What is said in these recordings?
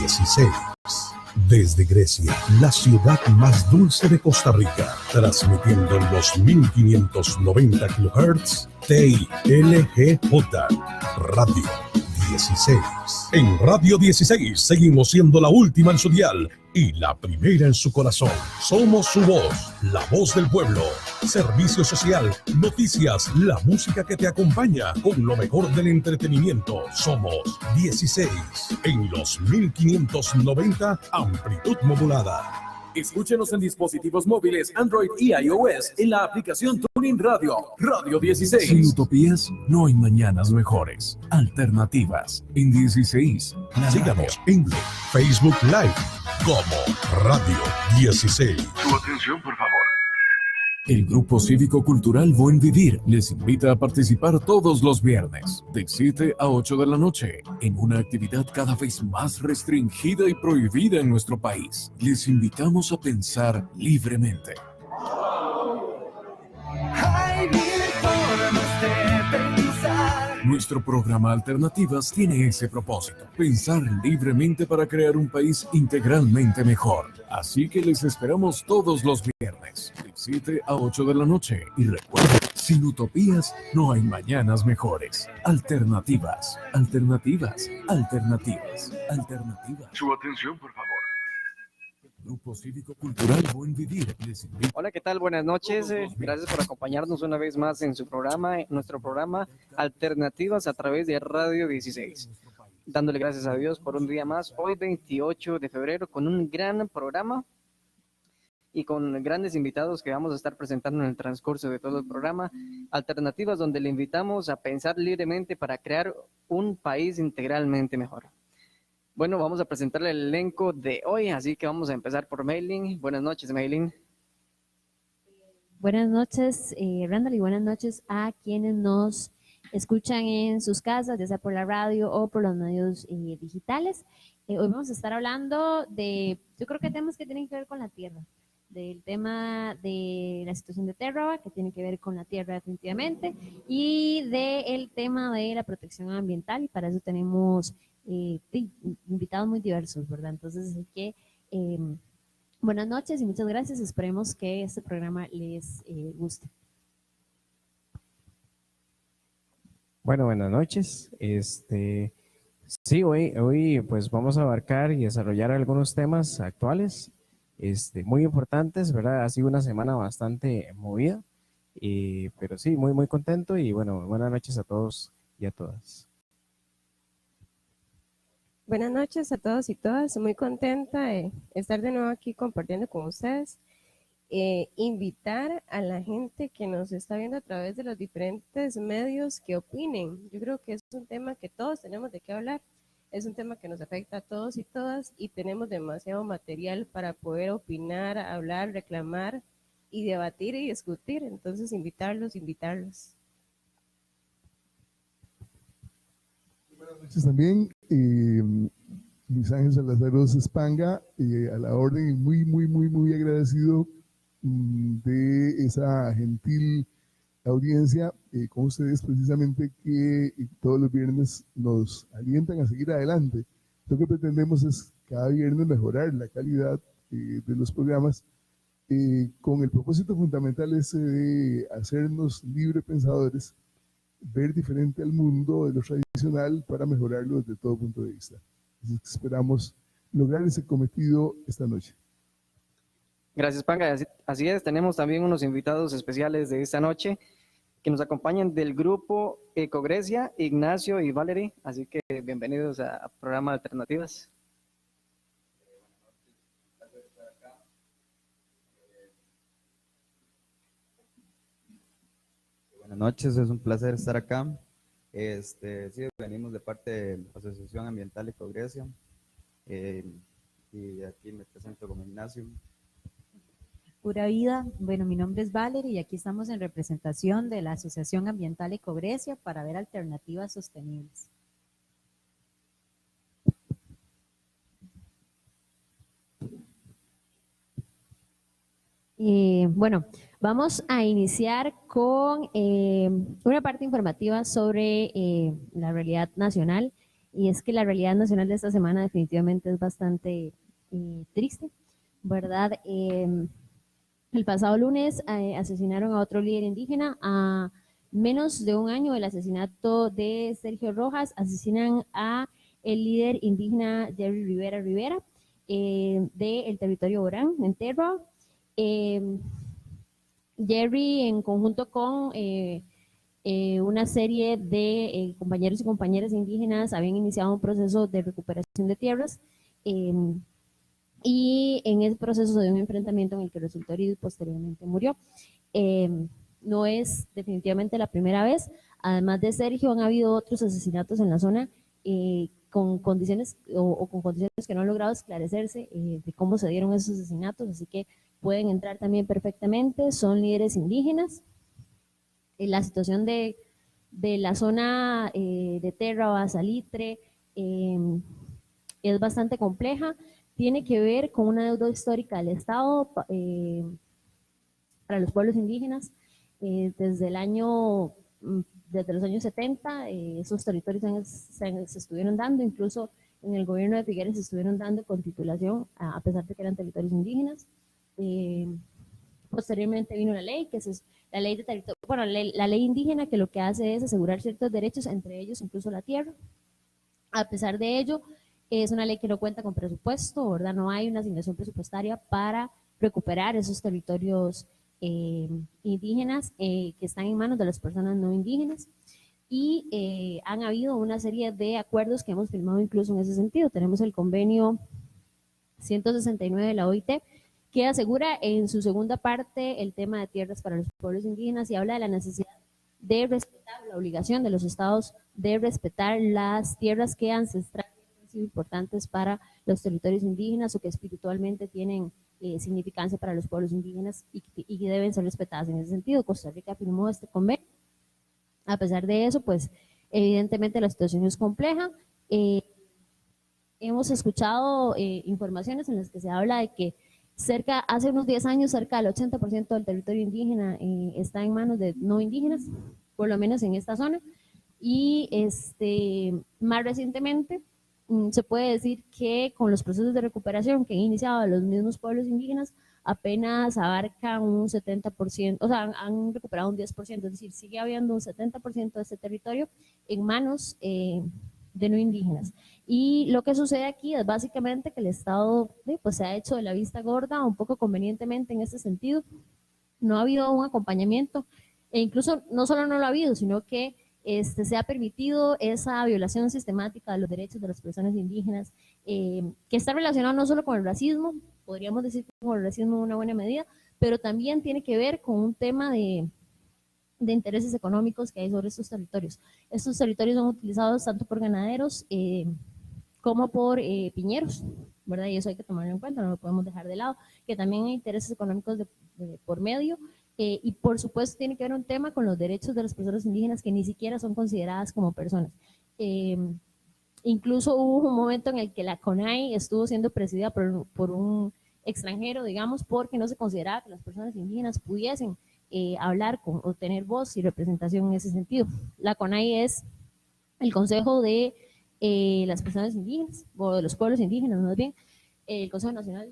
16. Desde Grecia, la ciudad más dulce de Costa Rica, transmitiendo en los 1590 kHz, TILGJ, Radio 16. En Radio 16 seguimos siendo la última en su dial y la primera en su corazón. Somos su voz, la voz del pueblo. Servicio social, noticias, la música que te acompaña con lo mejor del entretenimiento. Somos 16 en los 1590 amplitud modulada. Escúchenos en dispositivos móviles Android y iOS en la aplicación TuneIn Radio, Radio 16. Sin utopías no hay mañanas mejores. Alternativas en 16. Síganos en Facebook Live como Radio 16. Su atención, por favor. El Grupo Cívico Cultural Buen Vivir les invita a participar todos los viernes, de 7 a 8 de la noche, en una actividad cada vez más restringida y prohibida en nuestro país. Les invitamos a pensar libremente. Hay mil formas de pensar. Nuestro programa Alternativas tiene ese propósito, pensar libremente para crear un país integralmente mejor. Así que les esperamos todos los viernes, de 7 a 8 de la noche. Y recuerden, sin utopías no hay mañanas mejores. Alternativas, alternativas, alternativas, alternativas. Su atención, por favor. Grupo Cívico Cultural Buen Vivir les invita. Hola, ¿qué tal? Buenas noches. Gracias por acompañarnos una vez más en su programa, nuestro programa Alternativas a través de Radio 16. Dándole gracias a Dios por un día más, hoy 28 de febrero, con un gran programa y con grandes invitados que vamos a estar presentando en el transcurso de todo el programa. Alternativas donde le invitamos a pensar libremente para crear un país integralmente mejor. Bueno, vamos a presentarle el elenco de hoy, así que vamos a empezar por Maylin. Buenas noches, Maylin. Buenas noches, Randall, y buenas noches a quienes nos escuchan en sus casas, ya sea por la radio o por los medios digitales. Hoy vamos a estar hablando de, yo creo que temas que tienen que ver con la tierra, del tema de la situación de Terraba, que tiene que ver con la tierra definitivamente, y del tema de la protección ambiental, y para eso tenemos invitados muy diversos, ¿verdad? Entonces, así que buenas noches y muchas gracias. Esperemos que este programa les guste. Bueno, buenas noches. Sí, hoy pues vamos a abarcar y desarrollar algunos temas actuales, muy importantes, ¿verdad? Ha sido una semana bastante movida, pero sí, muy contento y bueno, buenas noches a todos y a todas. Buenas noches a todos y todas, muy contenta de estar de nuevo aquí compartiendo con ustedes. Invitar a la gente que nos está viendo a través de los diferentes medios que opinen. Yo creo que es un tema que todos tenemos de qué hablar, es un tema que nos afecta a todos y todas y tenemos demasiado material para poder opinar, hablar, reclamar y debatir y discutir. Entonces invitarlos. Buenas noches también, Luis Ángel Salazar Espanga, a la orden y muy agradecido de esa gentil audiencia con ustedes precisamente que todos los viernes nos alientan a seguir adelante. Lo que pretendemos es cada viernes mejorar la calidad de los programas con el propósito fundamental ese de hacernos libre pensadores, ver diferente al mundo de lo tradicional para mejorarlo desde todo punto de vista. Así que esperamos lograr ese cometido esta noche. Gracias, Panga. Así es, tenemos también unos invitados especiales de esta noche que nos acompañan del grupo Ecogresia, Ignacio y Valerie. Así que bienvenidos a programa Alternativas. Buenas noches, es un placer estar acá. Sí, venimos de parte de la Asociación Ambiental Ecogresia y aquí me presento como Ignacio. Pura vida, bueno, mi nombre es Valerie y aquí estamos en representación de la Asociación Ambiental Ecogresia para ver alternativas sostenibles. Bueno, vamos a iniciar con una parte informativa sobre la realidad nacional. y es que la realidad nacional de esta semana definitivamente es bastante triste, ¿verdad? El pasado lunes asesinaron a otro líder indígena. A menos de un año del asesinato de Sergio Rojas, asesinan a el líder indígena Jerry Rivera Rivera del territorio Orán, en Terra. Jerry, en conjunto con una serie de compañeros y compañeras indígenas, habían iniciado un proceso de recuperación de tierras y en ese proceso se dio un enfrentamiento en el que resultó herido y posteriormente murió. No es definitivamente la primera vez. Además de Sergio, han habido otros asesinatos en la zona con condiciones o con condiciones que no han logrado esclarecerse de cómo se dieron esos asesinatos, así que pueden entrar también perfectamente. Son líderes indígenas. La situación de la zona de Terra, Salitre, es bastante compleja. Tiene que ver con una deuda histórica del Estado para los pueblos indígenas. Desde los años 70, esos territorios se estuvieron dando, incluso en el gobierno de Figueres se estuvieron dando con titulación, a pesar de que eran territorios indígenas. Posteriormente vino la ley, que es la ley de territorio, bueno, la ley indígena, que lo que hace es asegurar ciertos derechos, entre ellos incluso la tierra. A pesar de ello, es una ley que no cuenta con presupuesto, ¿verdad? No hay una asignación presupuestaria para recuperar esos territorios indígenas que están en manos de las personas no indígenas. Y han habido una serie de acuerdos que hemos firmado incluso en ese sentido. Tenemos el convenio 169 de la OIT, que asegura en su segunda parte el tema de tierras para los pueblos indígenas y habla de la necesidad de respetar, la obligación de los estados de respetar las tierras que ancestralmente han sido importantes para los territorios indígenas o que espiritualmente tienen significancia para los pueblos indígenas y deben ser respetadas. En ese sentido, Costa Rica firmó este convenio. A pesar de eso, pues evidentemente la situación es compleja. Hemos escuchado informaciones en las que se habla de que hace unos 10 años, cerca del 80% del territorio indígena está en manos de no indígenas, por lo menos en esta zona. Y más recientemente se puede decir que con los procesos de recuperación que han iniciado los mismos pueblos indígenas, apenas abarcan un 70%, o sea, han recuperado un 10%, es decir, sigue habiendo un 70% de este territorio en manos de no indígenas. Y lo que sucede aquí es básicamente que el Estado pues se ha hecho de la vista gorda, un poco convenientemente en este sentido. No ha habido un acompañamiento, e incluso no solo no lo ha habido, sino que se ha permitido esa violación sistemática de los derechos de las personas indígenas, que está relacionado no solo con el racismo, podríamos decir que con el racismo en una buena medida, pero también tiene que ver con un tema de intereses económicos que hay sobre estos territorios. Estos territorios son utilizados tanto por ganaderos como por piñeros, ¿verdad? Y eso hay que tomarlo en cuenta, no lo podemos dejar de lado, que también hay intereses económicos por medio. Y por supuesto tiene que ver un tema con los derechos de las personas indígenas que ni siquiera son consideradas como personas. Incluso hubo un momento en el que la CONAI estuvo siendo presidida por un extranjero, digamos, porque no se consideraba que las personas indígenas pudiesen hablar o tener voz y representación en ese sentido. La CONAI es el Consejo de las Personas Indígenas, o de los pueblos indígenas más bien, el Consejo Nacional.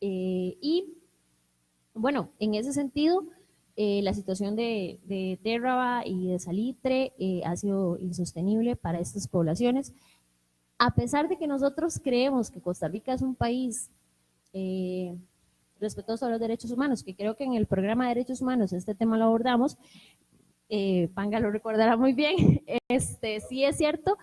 Y bueno, en ese sentido, la situación de Terra y de Salitre ha sido insostenible para estas poblaciones. A pesar de que nosotros creemos que Costa Rica es un país respetuoso de los derechos humanos, que creo que en el programa de derechos humanos este tema lo abordamos, Panga lo recordará muy bien, sí es cierto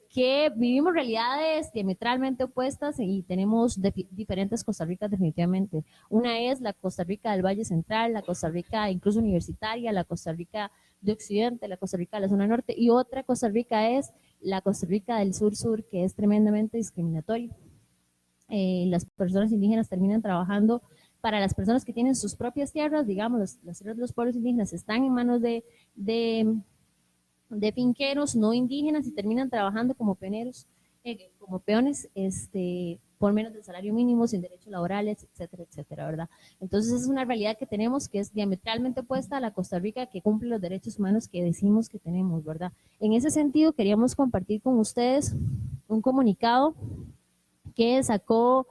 que vivimos realidades diametralmente opuestas y tenemos diferentes Costa Ricas definitivamente. Una es la Costa Rica del Valle Central, la Costa Rica incluso universitaria, la Costa Rica de Occidente, la Costa Rica de la zona norte, y otra Costa Rica es la Costa Rica del sur-sur, que es tremendamente discriminatoria. Las personas indígenas terminan trabajando para las personas que tienen sus propias tierras, digamos, las tierras de los pueblos indígenas están en manos de finqueros no indígenas y terminan trabajando como pioneros, como peones, por menos del salario mínimo, sin derechos laborales, etcétera, etcétera, ¿verdad? Entonces es una realidad que tenemos que es diametralmente opuesta a la Costa Rica que cumple los derechos humanos que decimos que tenemos, ¿verdad? En ese sentido queríamos compartir con ustedes un comunicado que sacó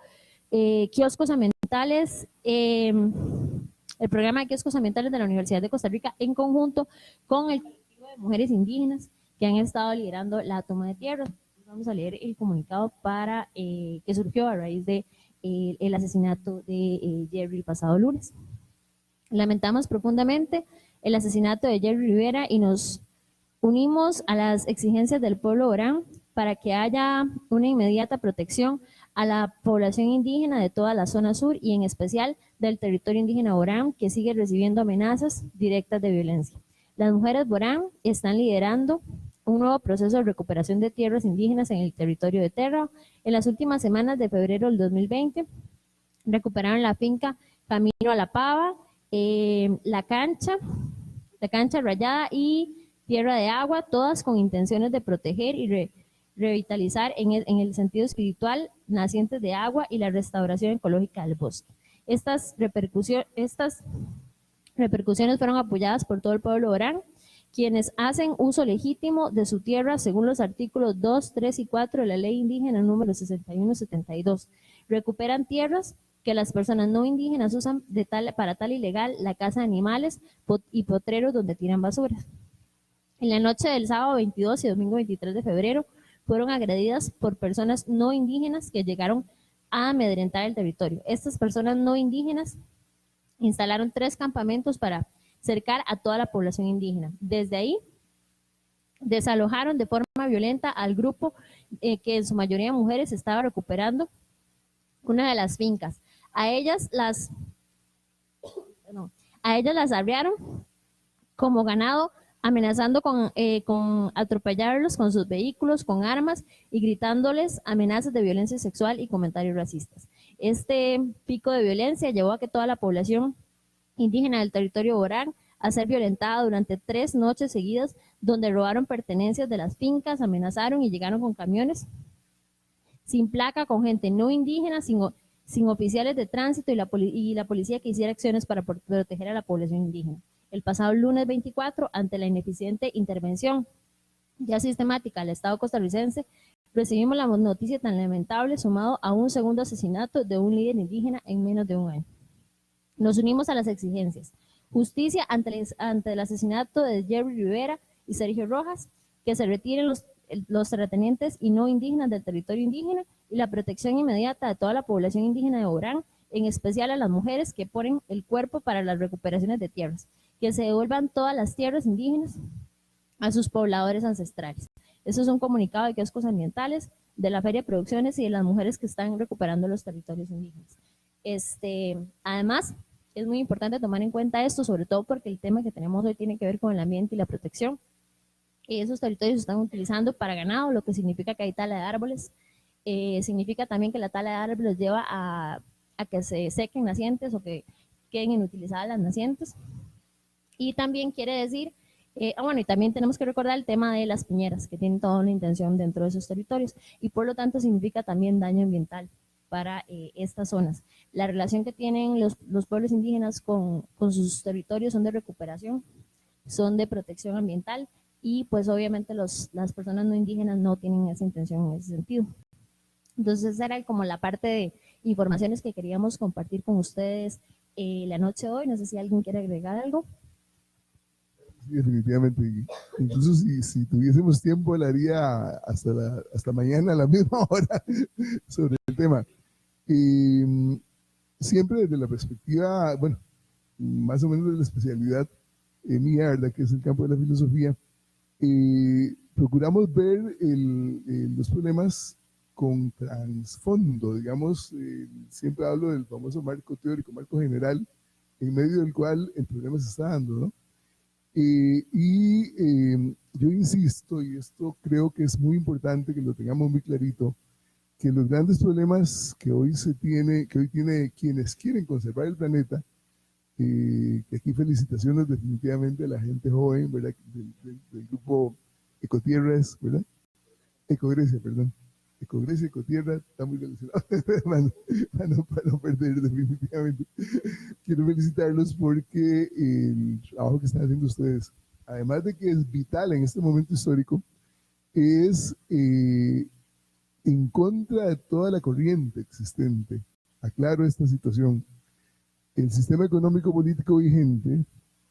Kioscos Ambientales, el programa de Kioscos Ambientales de la Universidad de Costa Rica, en conjunto con el colectivo de mujeres indígenas que han estado liderando la toma de tierras. Vamos a leer el comunicado que surgió a raíz de el asesinato de Jerry el pasado lunes. Lamentamos profundamente el asesinato de Jerry Rivera y nos unimos a las exigencias del pueblo Orán para que haya una inmediata protección a la población indígena de toda la zona sur y en especial del territorio indígena Orán, que sigue recibiendo amenazas directas de violencia. Las mujeres Borán están liderando un nuevo proceso de recuperación de tierras indígenas en el territorio de Terra. En las últimas semanas de febrero del 2020 recuperaron la finca Camino a la Pava, la cancha Rayada y Tierra de Agua, todas con intenciones de proteger y revitalizar en el sentido espiritual nacientes de agua y la restauración ecológica del bosque. Estas repercusiones fueron apoyadas por todo el pueblo Orán, quienes hacen uso legítimo de su tierra según los artículos 2, 3 y 4 de la ley indígena número 61-72. Recuperan tierras que las personas no indígenas usan para tal ilegal, la caza de animales y potreros donde tiran basuras. En la noche del sábado 22 y domingo 23 de febrero fueron agredidas por personas no indígenas que llegaron a amedrentar el territorio. Estas personas no indígenas instalaron 3 campamentos para cercar a toda la población indígena. Desde ahí desalojaron de forma violenta al grupo que en su mayoría mujeres estaba recuperando una de las fincas. A ellas las arrearon como ganado, amenazando con atropellarlos con sus vehículos, con armas y gritándoles amenazas de violencia sexual y comentarios racistas. Este pico de violencia llevó a que toda la población indígena del territorio Borán a ser violentada durante 3 noches seguidas, donde robaron pertenencias de las fincas, amenazaron y llegaron con camiones sin placa, con gente no indígena, sin oficiales de tránsito y la policía que hiciera acciones para proteger a la población indígena. El pasado lunes 24, ante la ineficiente intervención ya sistemática del Estado costarricense, recibimos la noticia tan lamentable sumado a un segundo asesinato de un líder indígena en menos de un año. Nos unimos a las exigencias. Justicia ante el asesinato de Jerry Rivera y Sergio Rojas, que se retiren los terratenientes y no indígenas del territorio indígena y la protección inmediata de toda la población indígena de Orán, en especial a las mujeres que ponen el cuerpo para las recuperaciones de tierras, que se devuelvan todas las tierras indígenas a sus pobladores ancestrales. Eso es un comunicado de Kioscos Ambientales, de la Feria de Producciones y de las mujeres que están recuperando los territorios indígenas. Además, es muy importante tomar en cuenta esto, sobre todo porque el tema que tenemos hoy tiene que ver con el ambiente y la protección. Y esos territorios se están utilizando para ganado, lo que significa que hay tala de árboles. Significa también que la tala de árboles lleva a que se sequen nacientes o que queden inutilizadas las nacientes. Y también quiere decir, y también tenemos que recordar el tema de las piñeras, que tienen toda una intención dentro de esos territorios, y por lo tanto significa también daño ambiental para estas zonas. La relación que tienen los pueblos indígenas con sus territorios son de recuperación, son de protección ambiental, y pues obviamente las personas no indígenas no tienen esa intención en ese sentido. Entonces esa era como la parte de informaciones que queríamos compartir con ustedes la noche de hoy. No sé si alguien quiere agregar algo. Sí, definitivamente. Incluso si tuviésemos tiempo, le haría hasta mañana a la misma hora sobre el tema. Siempre desde la perspectiva, bueno, más o menos de la especialidad mía, ¿verdad?, que es el campo de la filosofía, procuramos ver los problemas con trasfondo, digamos. Siempre hablo del famoso marco teórico, marco general, en medio del cual el problema se está dando, ¿no? Yo insisto, y esto creo que es muy importante que lo tengamos muy clarito, que los grandes problemas que hoy tiene quienes quieren conservar el planeta, que aquí felicitaciones definitivamente a la gente joven, ¿verdad?, del grupo Ecotierras, ¿verdad? Ecogrecia, perdón. Ecogrecia, Ecotierra, está muy relacionado para no perder definitivamente. Quiero felicitarlos porque el trabajo que están haciendo ustedes, además de que es vital en este momento histórico, es en contra de toda la corriente existente. Aclaro esta situación. El sistema económico político vigente,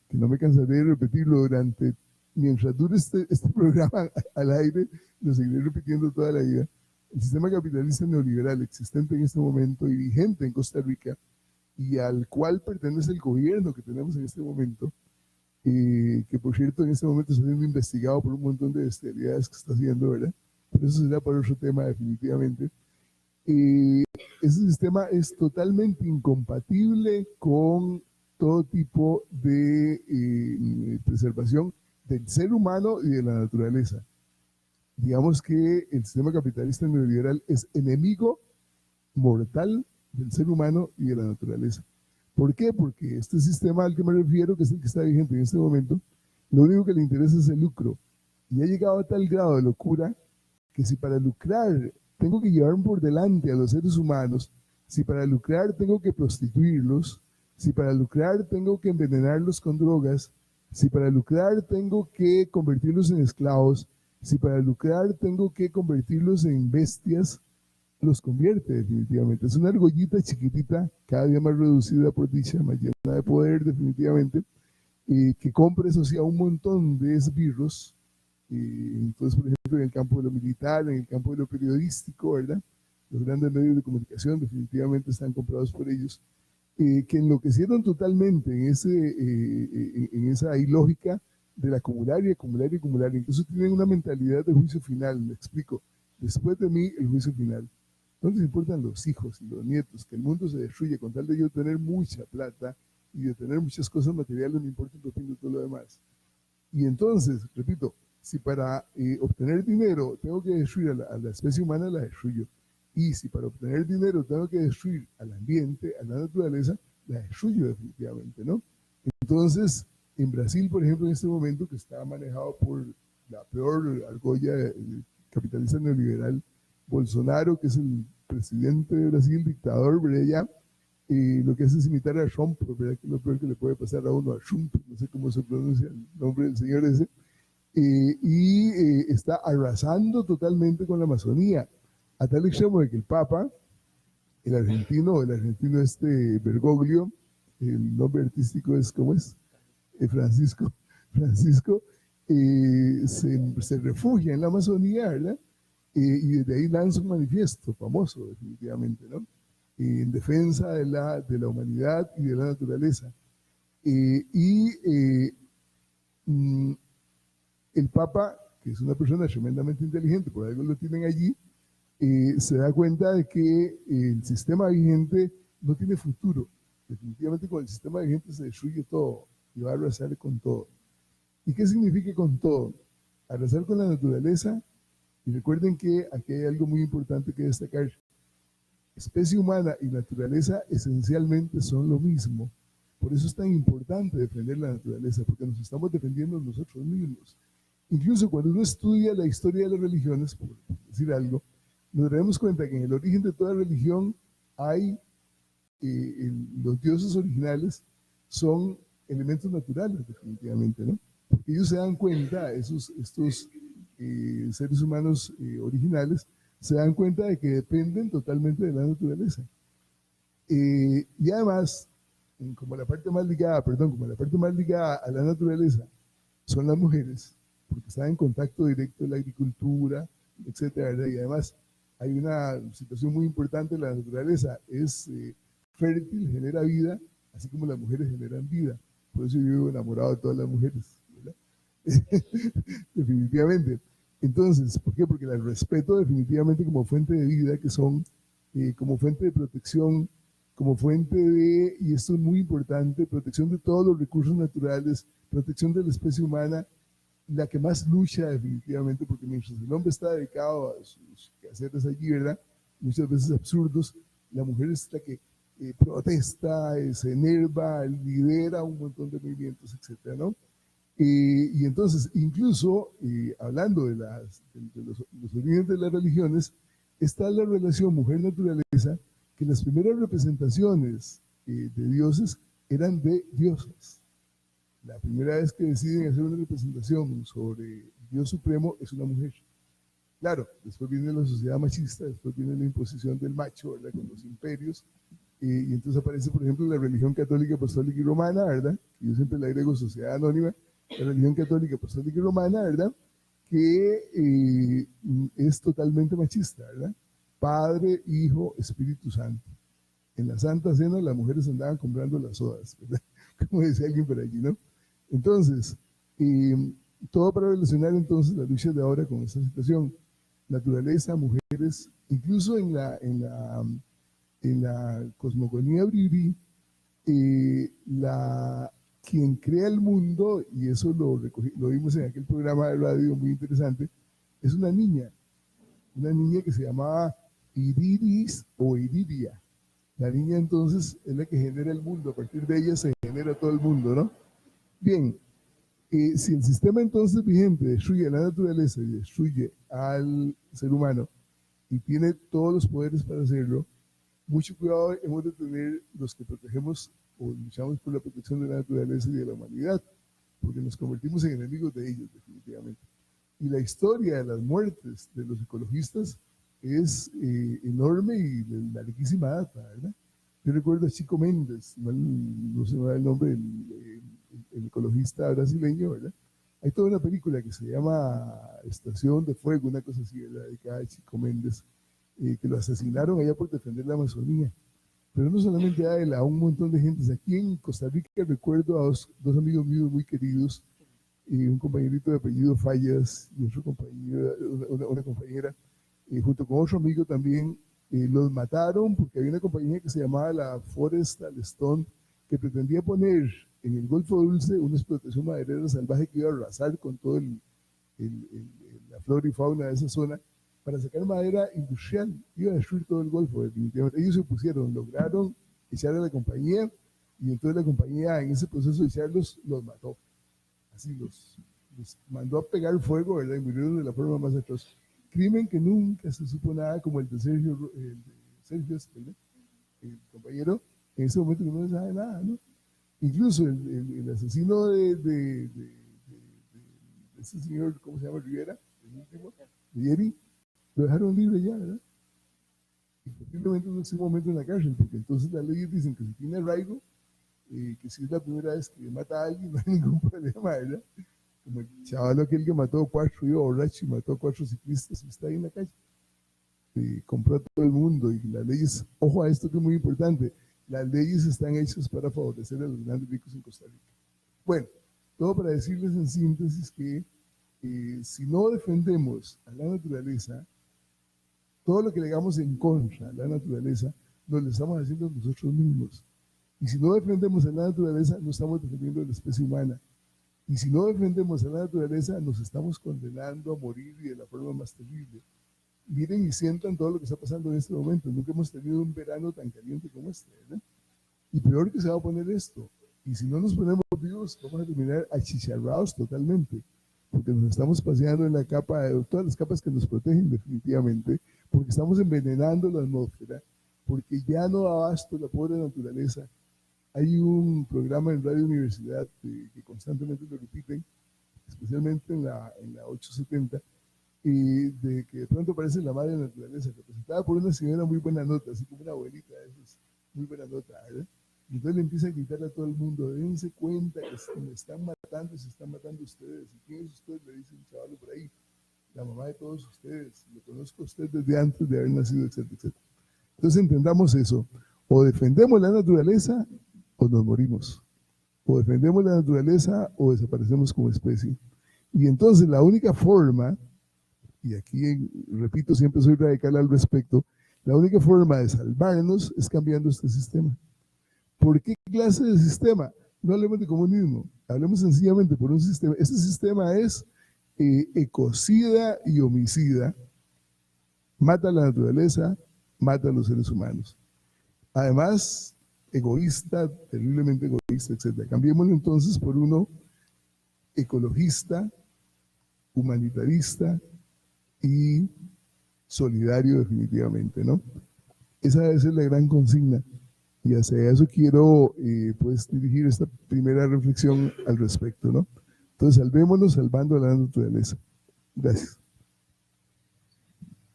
que no me cansaré de repetirlo mientras dure este programa al aire, lo seguiré repitiendo toda la vida. El sistema capitalista neoliberal existente en este momento y vigente en Costa Rica, y al cual pertenece el gobierno que tenemos en este momento, que por cierto en este momento está siendo investigado por un montón de bestialidades que está haciendo, ¿verdad? Pero eso será para otro tema definitivamente. Ese sistema es totalmente incompatible con todo tipo de preservación del ser humano y de la naturaleza. Digamos que el sistema capitalista neoliberal es enemigo mortal del ser humano y de la naturaleza. ¿Por qué? Porque este sistema al que me refiero, que es el que está vigente en este momento, lo único que le interesa es el lucro. Y ha llegado a tal grado de locura que si para lucrar tengo que llevarme por delante a los seres humanos, si para lucrar tengo que prostituirlos, si para lucrar tengo que envenenarlos con drogas, si para lucrar tengo que convertirlos en esclavos, si para lucrar tengo que convertirlos en bestias, los convierte definitivamente. Es una argollita chiquitita, cada día más reducida por dicha, más llena de poder definitivamente, que compra eso sí a un montón de esbirros. Entonces, por ejemplo, en el campo de lo militar, en el campo de lo periodístico, ¿verdad? Los grandes medios de comunicación definitivamente están comprados por ellos, que enloquecieron totalmente en esa ilógica del acumular y acumular y acumular. Incluso tienen una mentalidad de juicio final, me explico. Después de mí, el juicio final. No les importan los hijos y los nietos, que el mundo se destruye con tal de yo tener mucha plata y de tener muchas cosas materiales, me importa un pepino todo lo demás. Y entonces, repito, si para obtener dinero tengo que destruir a la especie humana, la destruyo. Y si para obtener dinero tengo que destruir al ambiente, a la naturaleza, la destruyo definitivamente, ¿no? Entonces, en Brasil, por ejemplo, en este momento, que está manejado por la peor argolla capitalista neoliberal, Bolsonaro, que es el presidente de Brasil, dictador, ¿verdad? Lo que hace es imitar a Trump, ¿verdad? Que es lo peor que le puede pasar a uno, a Trump, no sé cómo se pronuncia el nombre del señor ese, está arrasando totalmente con la Amazonía, a tal extremo de que el Papa, el argentino Bergoglio, el nombre artístico es, ¿cómo es? Francisco, se refugia en la Amazonía, ¿verdad? Y desde ahí lanza un manifiesto famoso, definitivamente, ¿no? En defensa de la humanidad y de la naturaleza. El Papa, que es una persona tremendamente inteligente, por algo lo tienen allí, se da cuenta de que el sistema vigente no tiene futuro. Definitivamente con el sistema vigente se destruye todo y va a arrasar con todo. ¿Y qué significa con todo? Arrasar con la naturaleza. Y recuerden que aquí hay algo muy importante que destacar. Especie humana y naturaleza esencialmente son lo mismo. Por eso es tan importante defender la naturaleza, porque nos estamos defendiendo nosotros mismos. Incluso cuando uno estudia la historia de las religiones, por decir algo, nos daremos cuenta que en el origen de toda religión hay los dioses originales son elementos naturales, definitivamente, ¿no? Porque ellos se dan cuenta, estos seres humanos originales, se dan cuenta de que dependen totalmente de la naturaleza. Y además, como la parte más ligada a la naturaleza son las mujeres, porque están en contacto directo con la agricultura, etcétera, ¿verdad? Y además hay una situación muy importante, la naturaleza es fértil, genera vida, así como las mujeres generan vida. Por eso yo vivo enamorado de todas las mujeres, ¿verdad? Definitivamente. Entonces, ¿por qué? Porque las respeto definitivamente como fuente de vida, que son como fuente de protección, como fuente de, y esto es muy importante, protección de todos los recursos naturales, protección de la especie humana, la que más lucha definitivamente, porque mientras el hombre está dedicado a sus quehaceres allí, ¿verdad? Muchas veces absurdos, la mujer es la que protesta, se enerva, lidera un montón de movimientos, etcétera, ¿no? Y entonces, incluso, hablando de los orígenes de las religiones, está la relación mujer-naturaleza, que las primeras representaciones de dioses eran de diosas. La primera vez que deciden hacer una representación sobre Dios Supremo es una mujer. Claro, después viene la sociedad machista, después viene la imposición del macho, ¿verdad? Con los imperios, y entonces aparece, por ejemplo, la religión católica, apostólica y romana, ¿verdad? Yo siempre le agrego sociedad anónima, la religión católica, apostólica y romana, ¿verdad? Que es totalmente machista, ¿verdad? Padre, Hijo, Espíritu Santo. En la Santa Cena las mujeres andaban comprando las sodas, ¿verdad? Como decía alguien por allí, ¿no? Entonces, todo para relacionar entonces las luchas de ahora con esta situación. Naturaleza, mujeres, incluso en la cosmogonía bribri, quien crea el mundo, y eso lo vimos en aquel programa de radio muy interesante, es una niña que se llamaba Iriris o Iridia. La niña entonces es la que genera el mundo, a partir de ella se genera todo el mundo, ¿no? Bien, si el sistema entonces vigente destruye a la naturaleza y destruye al ser humano y tiene todos los poderes para hacerlo, mucho cuidado hemos de tener los que protegemos o luchamos por la protección de la naturaleza y de la humanidad, porque nos convertimos en enemigos de ellos definitivamente. Y la historia de las muertes de los ecologistas es enorme y de larguísima data, ¿verdad? Yo recuerdo a Chico Méndez, no se me da el nombre, el ecologista brasileño, ¿verdad? Hay toda una película que se llama Estación de Fuego, una cosa así, ¿verdad? Dedicada a Chico Méndez, que lo asesinaron allá por defender la Amazonía. Pero no solamente a él, a un montón de gente. Aquí en Costa Rica recuerdo a dos amigos míos muy queridos, un compañerito de apellido Fallas y otro compañero, una compañera, junto con otro amigo también, los mataron porque había una compañía que se llamaba la Forestal Stone, que pretendía poner en el Golfo Dulce una explotación maderera salvaje que iba a arrasar con todo la flora y fauna de esa zona para sacar madera industrial. Iba a destruir todo el Golfo, definitivamente. Ellos se opusieron, lograron echar a la compañía, y entonces la compañía en ese proceso de echarlos los mató. Así los mandó a pegar fuego, ¿verdad? Y murieron de la forma más atroz. Crimen que nunca se supo nada, como el de Sergio, ¿verdad? El compañero, en ese momento no se sabe nada, ¿no? Incluso el asesino de ese señor, ¿cómo se llama? Rivera, el último, de Yeri, lo dejaron libre ya, ¿verdad? Y posiblemente no es un momento en la cárcel, porque entonces las leyes dicen que si tiene arraigo, que si es la primera vez que mata a alguien, no hay ningún problema, ¿verdad? Como el chaval aquel que mató a 4, iba borracho y mató a 4 ciclistas y está ahí en la calle. Compró a todo el mundo, y las leyes, ojo a esto que es muy importante, las leyes están hechas para favorecer a los grandes ricos en Costa Rica. Bueno, todo para decirles en síntesis que si no defendemos a la naturaleza, todo lo que le hagamos en contra a la naturaleza, nos lo estamos haciendo nosotros mismos. Y si no defendemos a la naturaleza, no estamos defendiendo a la especie humana. Y si no defendemos a la naturaleza, nos estamos condenando a morir, y de la forma más terrible. Miren y sientan todo lo que está pasando en este momento. Nunca hemos tenido un verano tan caliente como este, ¿verdad? Y peor que se va a poner esto. Y si no nos ponemos vivos, vamos a terminar achicharrados totalmente, porque nos estamos paseando en la capa, todas las capas que nos protegen definitivamente, porque estamos envenenando la atmósfera, porque ya no da abasto la pobre naturaleza. Hay un programa en Radio Universidad que constantemente lo repiten, especialmente en la 870, de que de pronto aparece la madre naturaleza, representada por una señora muy buena nota, así como una abuelita, muy buena nota, ¿verdad? Y entonces le empieza a gritar a todo el mundo: dense cuenta que me están matando y se están matando ustedes. ¿Y quién es usted? Le dice un chaval por ahí. La mamá de todos ustedes. Lo conozco a usted desde antes de haber nacido, etcétera, etcétera. Entonces entendamos eso. O defendemos la naturaleza o nos morimos. O defendemos la naturaleza o desaparecemos como especie. Y entonces la única forma, y aquí repito, siempre soy radical al respecto, la única forma de salvarnos es cambiando este sistema. ¿Por qué clase de sistema? No hablemos de comunismo, hablemos sencillamente por un sistema. Este sistema es ecocida y homicida, mata a la naturaleza, mata a los seres humanos. Además, egoísta, terriblemente egoísta, etc. Cambiémoslo entonces por uno ecologista, humanitarista y solidario definitivamente, ¿no? Esa debe ser la gran consigna. Y hacia eso quiero pues dirigir esta primera reflexión al respecto, ¿no? Entonces, salvémonos salvando a la naturaleza. Gracias.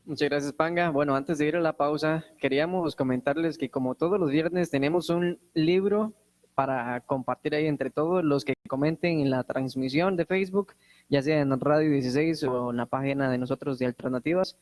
Muchas gracias, Panga. Bueno, antes de ir a la pausa, queríamos comentarles que como todos los viernes tenemos un libro para compartir ahí entre todos los que comenten en la transmisión de Facebook, ya sea en Radio 16 o en la página de nosotros de Alternativas,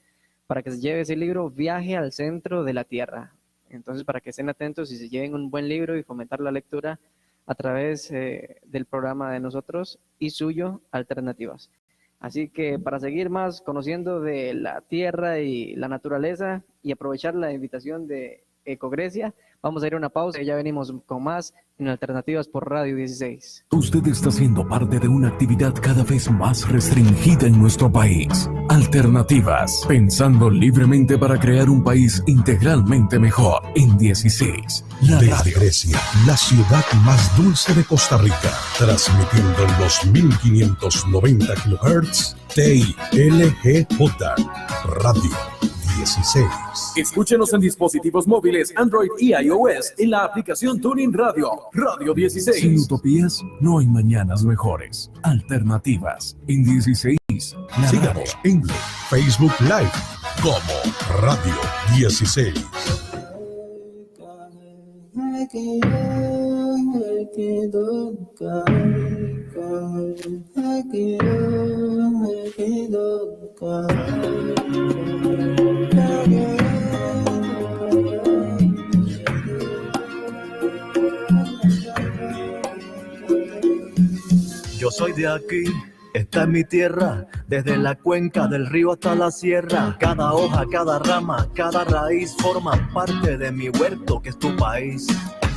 para que se lleve ese libro, Viaje al Centro de la Tierra. Entonces, para que estén atentos y se lleven un buen libro y fomentar la lectura a través del programa de nosotros y suyo, Alternativas. Así que para seguir más conociendo de la tierra y la naturaleza y aprovechar la invitación de Ecogrecia, vamos a ir a una pausa y ya venimos con más en Alternativas por Radio 16. Usted está siendo parte de una actividad cada vez más restringida en nuestro país. Alternativas, pensando libremente para crear un país integralmente mejor. En 16, la Desde radio. Grecia, la ciudad más dulce de Costa Rica, transmitiendo en los 1590 kHz, TILGJ, Radio 16. Escúchenos en dispositivos móviles Android y iOS en la aplicación TuneIn Radio, Radio 16. Sin utopías, no hay mañanas mejores. Alternativas, en 16, la Síganos radio. en Facebook Live como Radio 16. Yo soy de aquí, esta es mi tierra, desde la cuenca del río hasta la sierra. Cada hoja, cada rama, cada raíz forman parte de mi huerto que es tu país.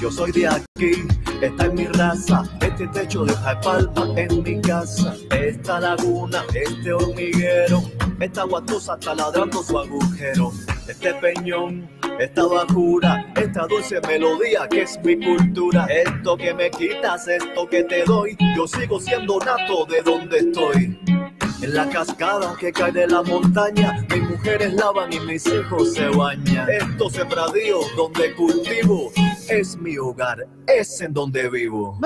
Yo soy de aquí, esta es mi raza, este techo de hoja de palma es mi casa. Esta laguna, este hormiguero, esta guatusa está ladrando su agujero. Este peñón, esta bajura, esta dulce melodía que es mi cultura. Esto que me quitas, esto que te doy, yo sigo siendo nato de donde estoy. En la cascada que cae de la montaña, mis mujeres lavan y mis hijos se bañan. Estos sembradíos donde cultivo, es mi hogar, es en donde vivo.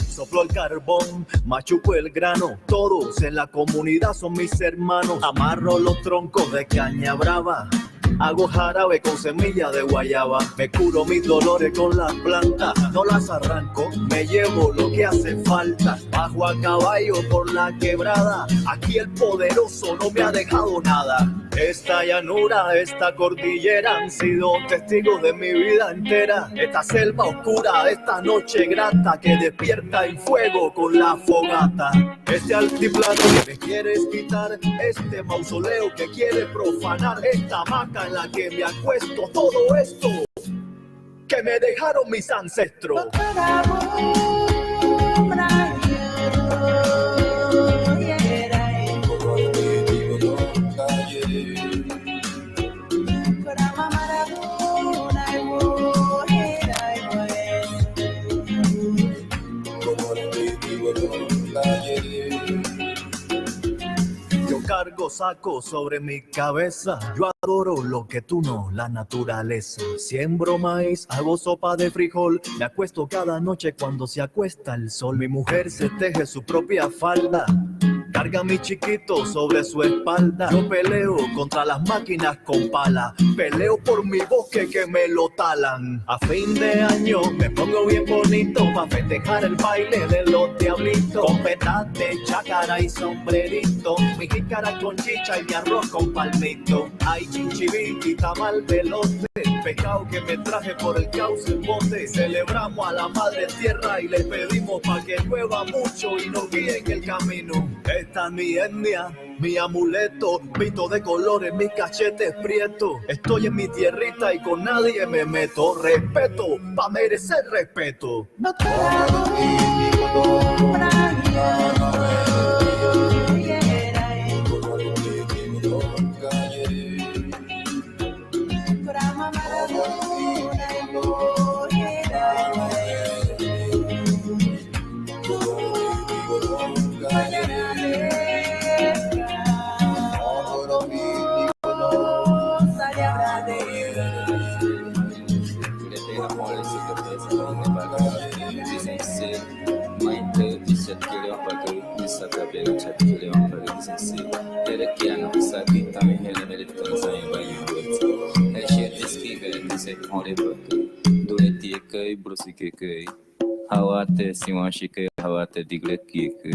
Soplo el carbón, machuco el grano, todos en la comunidad son mis hermanos. Amarro los troncos de caña brava, hago jarabe con semilla de guayaba. Me curo mis dolores con las plantas, no las arranco, me llevo lo que hace falta. Bajo a caballo por la quebrada, aquí el poderoso no me ha dejado nada. Esta llanura, esta cordillera han sido testigos de mi vida entera. Esta selva oscura, esta noche grata que despierta en fuego con la fogata. Este altiplano que me quieres quitar, este mausoleo que quieres profanar, esta hamaca en la que me acuesto, todo esto que me dejaron mis ancestros. Yo cargo saco sobre mi cabeza, yo adoro lo que tú no, la naturaleza. Siembro maíz, hago sopa de frijol, me acuesto cada noche cuando se acuesta el sol. Mi mujer se teje su propia falda, carga a mi chiquito sobre su espalda. Yo peleo contra las máquinas con pala, peleo por mi bosque que me lo talan. A fin de año me pongo bien bonito pa' festejar el baile de los diablitos. Con petate, chácara y sombrerito, mi jícara con chicha y mi arroz con palmito. Hay chinchibí y tamal de lote, pescado que me traje por el cauce en bote. Celebramos a la madre tierra y le pedimos pa' que llueva mucho y nos guíe en el camino. Esta es mi etnia, mi amuleto, pito de colores, mis cachetes prietos. Estoy en mi tierrita y con nadie me meto. Respeto, pa' merecer respeto. No te Duetikai, Brusikai, Hawate, Simanshikai, Hawate, Diglekikai,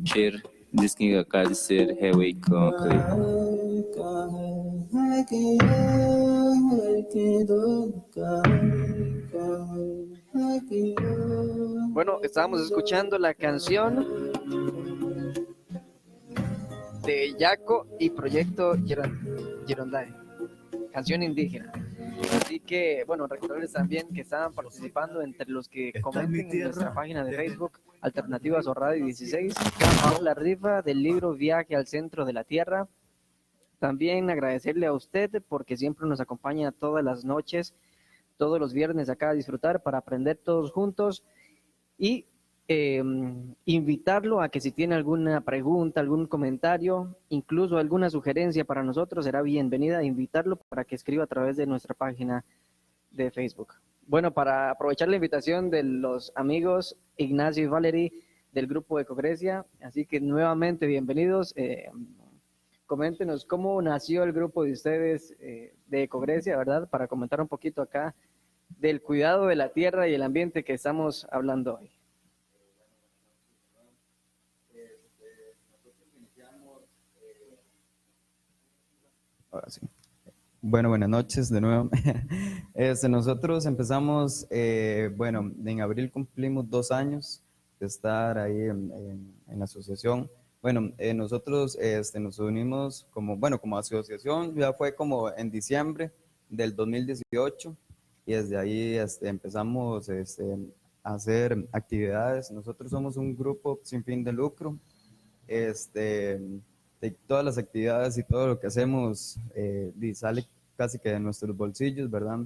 Sher, Disking Akadi Ser, Hewe Kankai. Bueno, estábamos escuchando la canción de Yaco y Proyecto Gironday, canción indígena. Así que, bueno, recordarles también que estaban participando entre los que comenten en nuestra página de Facebook, Alternativas o Radio 16, por la rifa del libro Viaje al Centro de la Tierra. También agradecerle a usted porque siempre nos acompaña todas las noches, todos los viernes acá a disfrutar para aprender todos juntos y invitarlo a que si tiene alguna pregunta, algún comentario, incluso alguna sugerencia para nosotros, será bienvenida. Invitarlo para que escriba a través de nuestra página de Facebook. Bueno, para aprovechar la invitación de los amigos Ignacio y Valerie del grupo Ecogresia, así que nuevamente bienvenidos. Coméntenos cómo nació el grupo de ustedes de Ecogresia, ¿verdad? Para comentar un poquito acá del cuidado de la tierra y el ambiente que estamos hablando hoy. Ahora sí. Bueno, buenas noches de nuevo. Nosotros empezamos, bueno, en abril cumplimos 2 años de estar ahí en la asociación. Bueno, nosotros nos unimos como, bueno, como asociación, ya fue como en diciembre del 2018 y desde ahí empezamos a hacer actividades. Nosotros somos un grupo sin fin de lucro. De todas las actividades y todo lo que hacemos sale casi que de nuestros bolsillos, ¿verdad?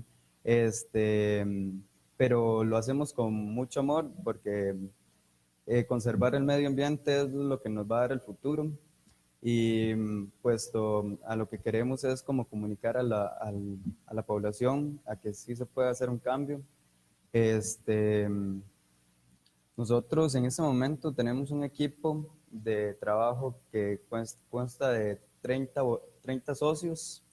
Pero lo hacemos con mucho amor porque conservar el medio ambiente es lo que nos va a dar el futuro y puesto a lo que queremos es como comunicar a la población a que sí se puede hacer un cambio. Nosotros en este momento tenemos un equipo de trabajo que consta de 30 socios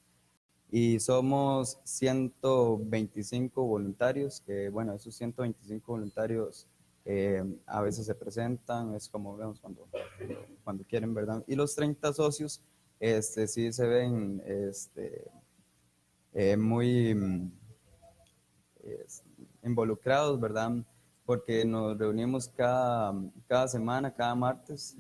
y somos 125 voluntarios, que bueno, esos 125 voluntarios a veces se presentan, es como vemos cuando quieren, ¿verdad? Y los 30 socios sí se ven muy involucrados, ¿verdad? Porque nos reunimos cada semana, cada martes,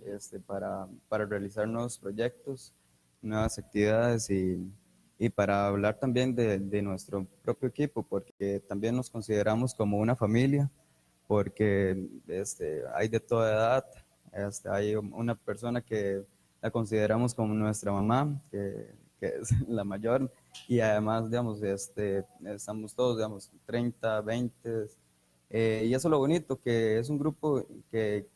para realizar nuevos proyectos, nuevas actividades y para hablar también de nuestro propio equipo, porque también nos consideramos como una familia, porque hay de toda edad, hay una persona que la consideramos como nuestra mamá, que es la mayor, y además, digamos, estamos todos, digamos, 30, 20, y eso es lo bonito, que es un grupo que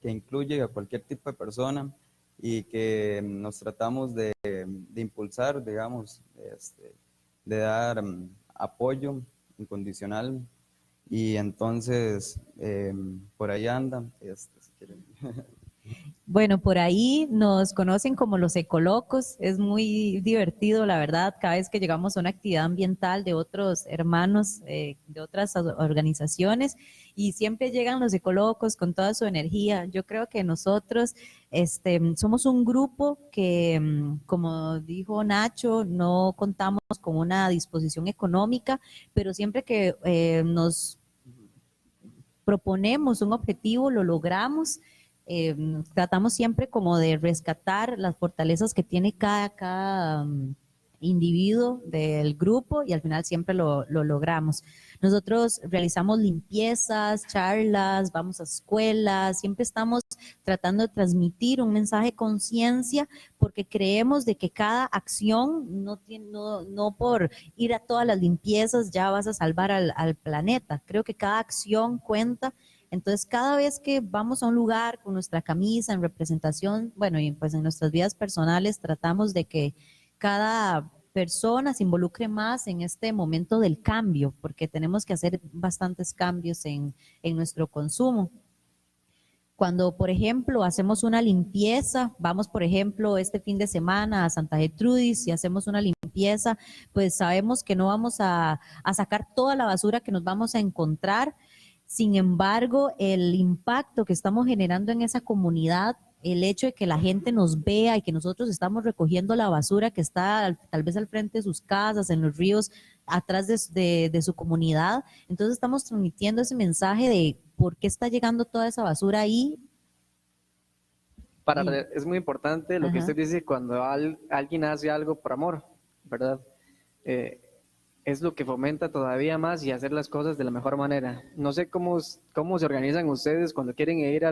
incluye a cualquier tipo de persona y que nos tratamos de impulsar, digamos, de dar apoyo incondicional y entonces por ahí anda, si quieren. Bueno, por ahí nos conocen como los ecolocos, es muy divertido, la verdad, cada vez que llegamos a una actividad ambiental de otros hermanos, de otras organizaciones, y siempre llegan los ecolocos con toda su energía. Yo creo que nosotros somos un grupo que, como dijo Nacho, no contamos con una disposición económica, pero siempre que nos proponemos un objetivo, lo logramos. Tratamos siempre como de rescatar las fortalezas que tiene cada individuo del grupo y al final siempre lo logramos. Nosotros realizamos limpiezas, charlas, vamos a escuelas, siempre estamos tratando de transmitir un mensaje de conciencia porque creemos de que cada acción no por ir a todas las limpiezas ya vas a salvar al planeta. Creo que cada acción cuenta. Entonces, cada vez que vamos a un lugar con nuestra camisa en representación, bueno, y pues en nuestras vidas personales tratamos de que cada persona se involucre más en este momento del cambio, porque tenemos que hacer bastantes cambios en nuestro consumo. Cuando, por ejemplo, hacemos una limpieza, vamos, por ejemplo, este fin de semana a Santa Gertrudis y hacemos una limpieza, pues sabemos que no vamos a sacar toda la basura que nos vamos a encontrar. Sin embargo, el impacto que estamos generando en esa comunidad, el hecho de que la gente nos vea y que nosotros estamos recogiendo la basura que está tal vez al frente de sus casas, en los ríos, atrás de su comunidad, entonces estamos transmitiendo ese mensaje de por qué está llegando toda esa basura ahí. Es muy importante lo que usted dice cuando alguien hace algo por amor, ¿verdad? Es lo que fomenta todavía más y hacer las cosas de la mejor manera. No sé cómo se organizan ustedes cuando quieren ir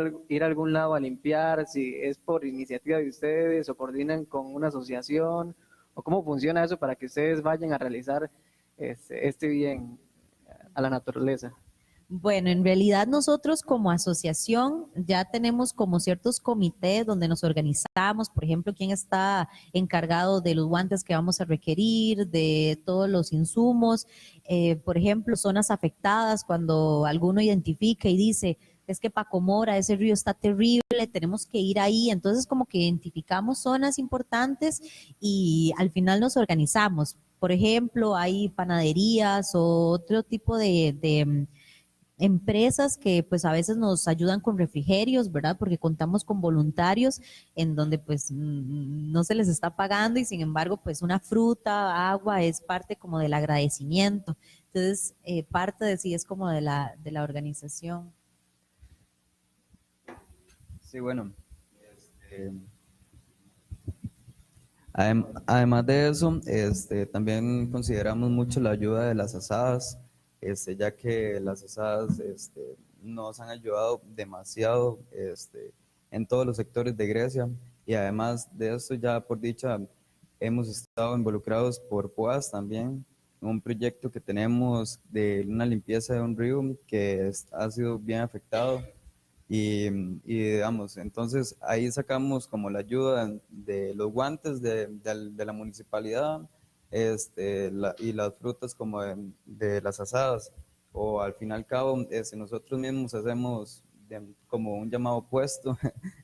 a algún lado a limpiar, si es por iniciativa de ustedes o coordinan con una asociación, o cómo funciona eso para que ustedes vayan a realizar este bien a la naturaleza. Bueno, en realidad nosotros como asociación ya tenemos como ciertos comités donde nos organizamos, por ejemplo, quién está encargado de los guantes que vamos a requerir, de todos los insumos, por ejemplo, zonas afectadas, cuando alguno identifica y dice, es que Paco Mora, ese río está terrible, tenemos que ir ahí, entonces como que identificamos zonas importantes y al final nos organizamos. Por ejemplo, hay panaderías o otro tipo de empresas que pues a veces nos ayudan con refrigerios, ¿verdad? Porque contamos con voluntarios en donde pues no se les está pagando y sin embargo pues una fruta, agua es parte como del agradecimiento. Entonces parte de sí es como de la organización. Sí, bueno, además de eso, también consideramos mucho la ayuda de las asadas, ya que las asadas nos han ayudado demasiado en todos los sectores de Grecia, y además de eso, ya por dicha, hemos estado involucrados por POAS también en un proyecto que tenemos de una limpieza de un río que ha sido bien afectado. Y digamos, entonces ahí sacamos como la ayuda de los guantes de la municipalidad, y las frutas como de las asadas, o al fin y al cabo nosotros mismos hacemos como un llamado puesto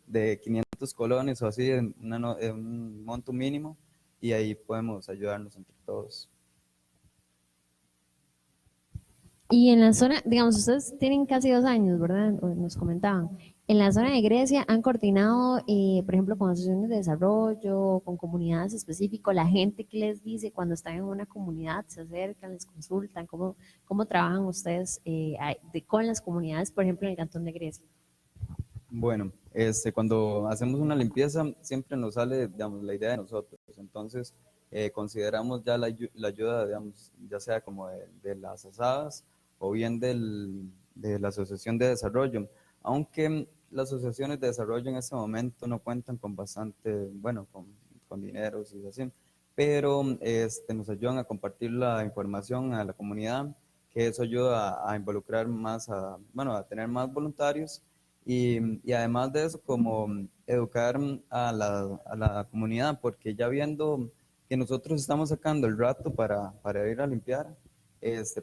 de 500 colones o así, en un monto mínimo, y ahí podemos ayudarnos entre todos. Y en la zona, digamos, ustedes tienen casi 2 años, ¿verdad? Nos comentaban. En la zona de Grecia han coordinado, por ejemplo, con asociaciones de desarrollo, con comunidades específicas, la gente que les dice cuando están en una comunidad, se acercan, les consultan, ¿cómo trabajan ustedes con las comunidades, por ejemplo, en el Cantón de Grecia? Bueno, cuando hacemos una limpieza siempre nos sale, digamos, la idea de nosotros, entonces consideramos ya la ayuda, digamos, ya sea como de las asadas o bien de la Asociación de Desarrollo, aunque las asociaciones de desarrollo en este momento no cuentan con bastante, bueno, con dinero y así, pero nos ayudan a compartir la información a la comunidad, que eso ayuda a involucrar más, a tener más voluntarios, y además de eso, como educar a la comunidad, porque ya viendo que nosotros estamos sacando el rato para ir a limpiar,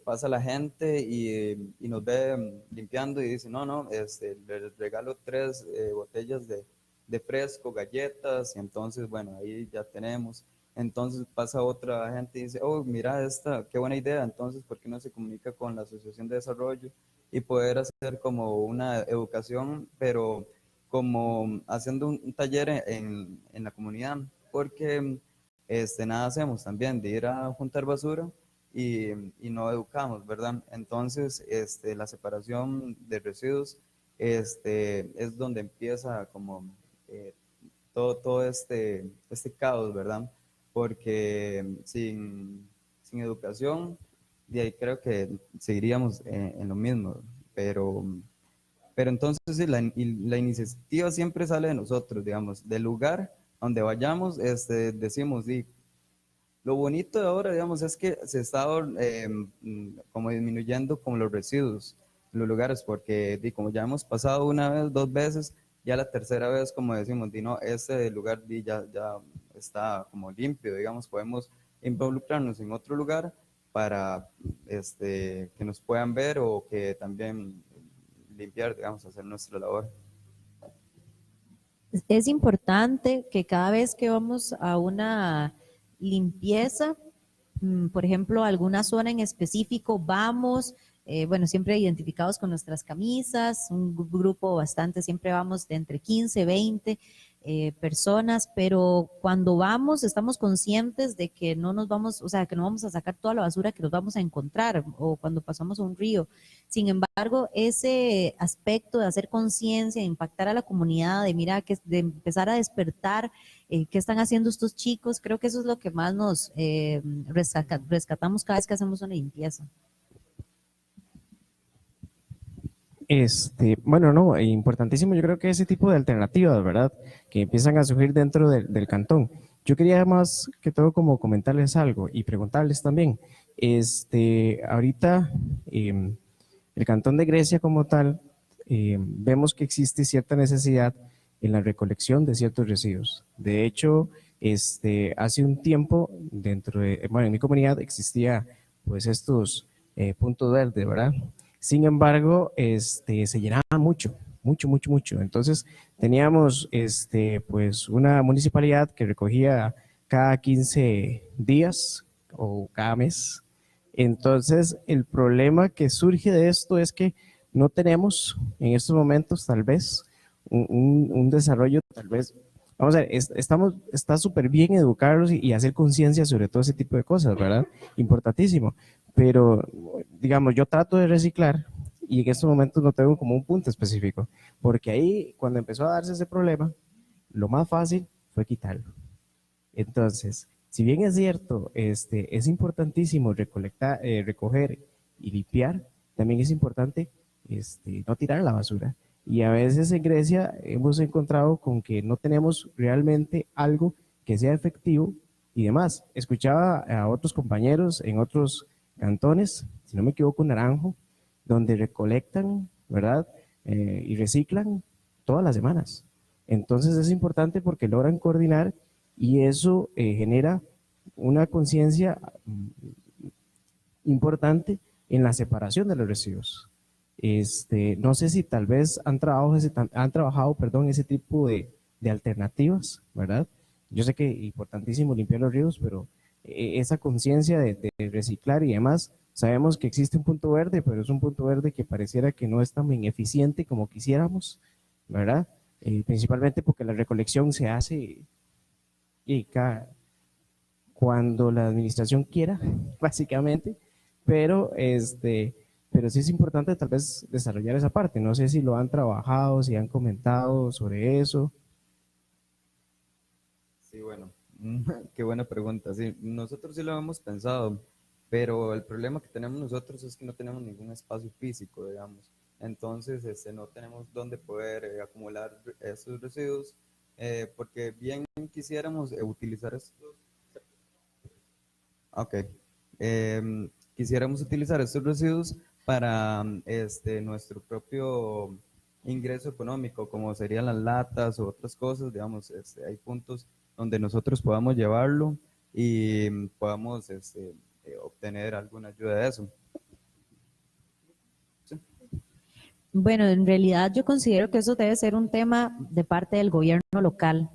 pasa la gente y nos ve limpiando y dice, no, les regalo 3 botellas de fresco, galletas, y entonces, bueno, ahí ya tenemos. Entonces pasa otra gente y dice, oh, mira qué buena idea, entonces, ¿por qué no se comunica con la Asociación de Desarrollo y poder hacer como una educación, pero como haciendo un taller en la comunidad? Porque nada hacemos también de ir a juntar basura y no educamos, ¿verdad? Entonces, la separación de residuos es donde empieza como todo este caos, ¿verdad? Porque sin educación, de ahí creo que seguiríamos en lo mismo, pero entonces sí, la iniciativa siempre sale de nosotros, digamos, del lugar donde vayamos, decimos, lo bonito de ahora, digamos, es que se está como disminuyendo como los residuos en los lugares, porque como ya hemos pasado una vez, 2 veces, ya la tercera vez, como decimos, no, ese lugar ya está como limpio, digamos, podemos involucrarnos en otro lugar para que nos puedan ver o que también limpiar, digamos, hacer nuestra labor. Es importante que cada vez que vamos a una limpieza, por ejemplo, alguna zona en específico, vamos, bueno, siempre identificados con nuestras camisas, un grupo bastante, siempre vamos de entre 15, 20 personas, pero cuando vamos estamos conscientes de que no nos vamos, o sea, que no vamos a sacar toda la basura que nos vamos a encontrar o cuando pasamos a un río. Sin embargo, ese aspecto de hacer conciencia, de impactar a la comunidad, de mira, de empezar a despertar qué están haciendo estos chicos, creo que eso es lo que más nos rescatamos cada vez que hacemos una limpieza. Bueno, no, importantísimo, yo creo que ese tipo de alternativas, ¿verdad? Que empiezan a surgir dentro del cantón. Yo quería más que todo como comentarles algo y preguntarles también, ahorita el cantón de Grecia como tal, vemos que existe cierta necesidad en la recolección de ciertos residuos. De hecho, hace un tiempo bueno, en mi comunidad existía pues estos puntos verdes, ¿verdad? Sin embargo, se llenaba mucho. Entonces, teníamos pues una municipalidad que recogía cada 15 días o cada mes. Entonces, el problema que surge de esto es que no tenemos en estos momentos tal vez un desarrollo, tal vez, vamos a ver, está súper bien educarlos y hacer conciencia sobre todo ese tipo de cosas, ¿verdad? Importantísimo. Pero, digamos, yo trato de reciclar y en estos momentos no tengo como un punto específico, porque ahí, cuando empezó a darse ese problema, lo más fácil fue quitarlo. Entonces, si bien es cierto, es importantísimo recoger y limpiar, también es importante no tirar la basura. Y a veces en Grecia hemos encontrado con que no tenemos realmente algo que sea efectivo y demás. Escuchaba a otros compañeros en otros cantones, si no me equivoco, Naranjo, donde recolectan, ¿verdad? Y reciclan todas las semanas. Entonces es importante porque logran coordinar y eso genera una conciencia importante en la separación de los residuos. No sé si tal vez han trabajado ese tipo de alternativas, ¿verdad? Yo sé que es importantísimo limpiar los ríos, pero esa conciencia de reciclar y demás, sabemos que existe un punto verde, pero es un punto verde que pareciera que no es tan bien eficiente como quisiéramos, ¿verdad? Principalmente porque la recolección se hace cuando la administración quiera, básicamente, pero sí es importante tal vez desarrollar esa parte. No sé si lo han trabajado, si han comentado sobre eso. Sí, bueno, qué buena pregunta. Sí, nosotros sí lo hemos pensado, pero el problema que tenemos nosotros es que no tenemos ningún espacio físico, digamos. Entonces, no tenemos dónde poder acumular esos residuos, porque bien quisiéramos utilizar estos. Ok. Quisiéramos utilizar estos residuos para nuestro propio ingreso económico, como serían las latas o otras cosas, digamos, hay puntos donde nosotros podamos llevarlo y podamos obtener alguna ayuda de eso. Sí. Bueno, en realidad yo considero que eso debe ser un tema de parte del gobierno local,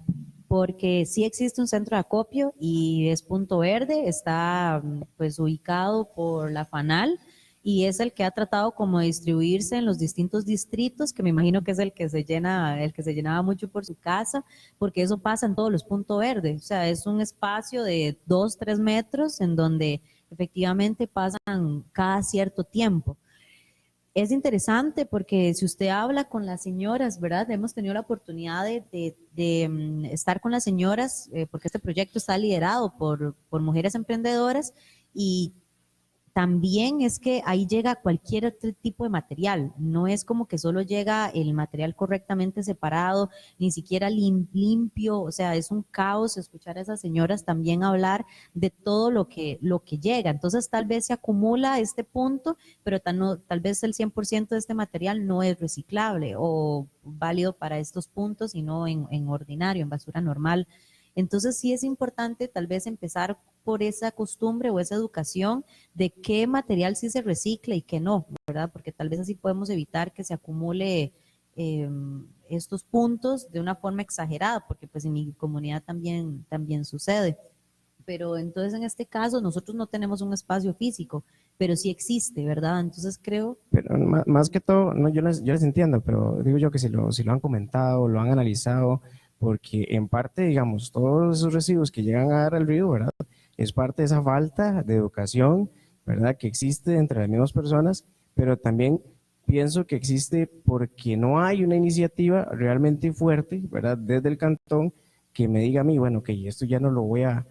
porque sí existe un centro de acopio y es Punto Verde, está pues ubicado por la FANAL y es el que ha tratado como de distribuirse en los distintos distritos, que me imagino que es el que se llenaba mucho por su casa, porque eso pasa en todos los Punto Verde, o sea, es un espacio de 2, 3 metros en donde efectivamente pasan cada cierto tiempo. Es interesante porque si usted habla con las señoras, ¿verdad? Hemos tenido la oportunidad de estar con las señoras, porque este proyecto está liderado por mujeres emprendedoras y también es que ahí llega cualquier otro tipo de material, no es como que solo llega el material correctamente separado, ni siquiera limpio, o sea, es un caos escuchar a esas señoras también hablar de todo lo que llega, entonces tal vez se acumula este punto, pero tal vez el 100% de este material no es reciclable o válido para estos puntos y no en ordinario, en basura normal. Entonces sí es importante tal vez empezar por esa costumbre o esa educación de qué material sí se recicla y qué no, ¿verdad? Porque tal vez así podemos evitar que se acumule estos puntos de una forma exagerada, porque pues en mi comunidad también sucede. Pero entonces en este caso nosotros no tenemos un espacio físico, pero sí existe, ¿verdad? Entonces creo... Pero más que todo, no, yo les entiendo, pero digo yo que si lo han comentado, lo han analizado, porque en parte, digamos, todos esos residuos que llegan a dar al río, ¿verdad? Es parte de esa falta de educación, ¿verdad? Que existe entre las mismas personas, pero también pienso que existe porque no hay una iniciativa realmente fuerte, ¿verdad? Desde el cantón que me diga a mí, bueno, que esto ya no lo voy a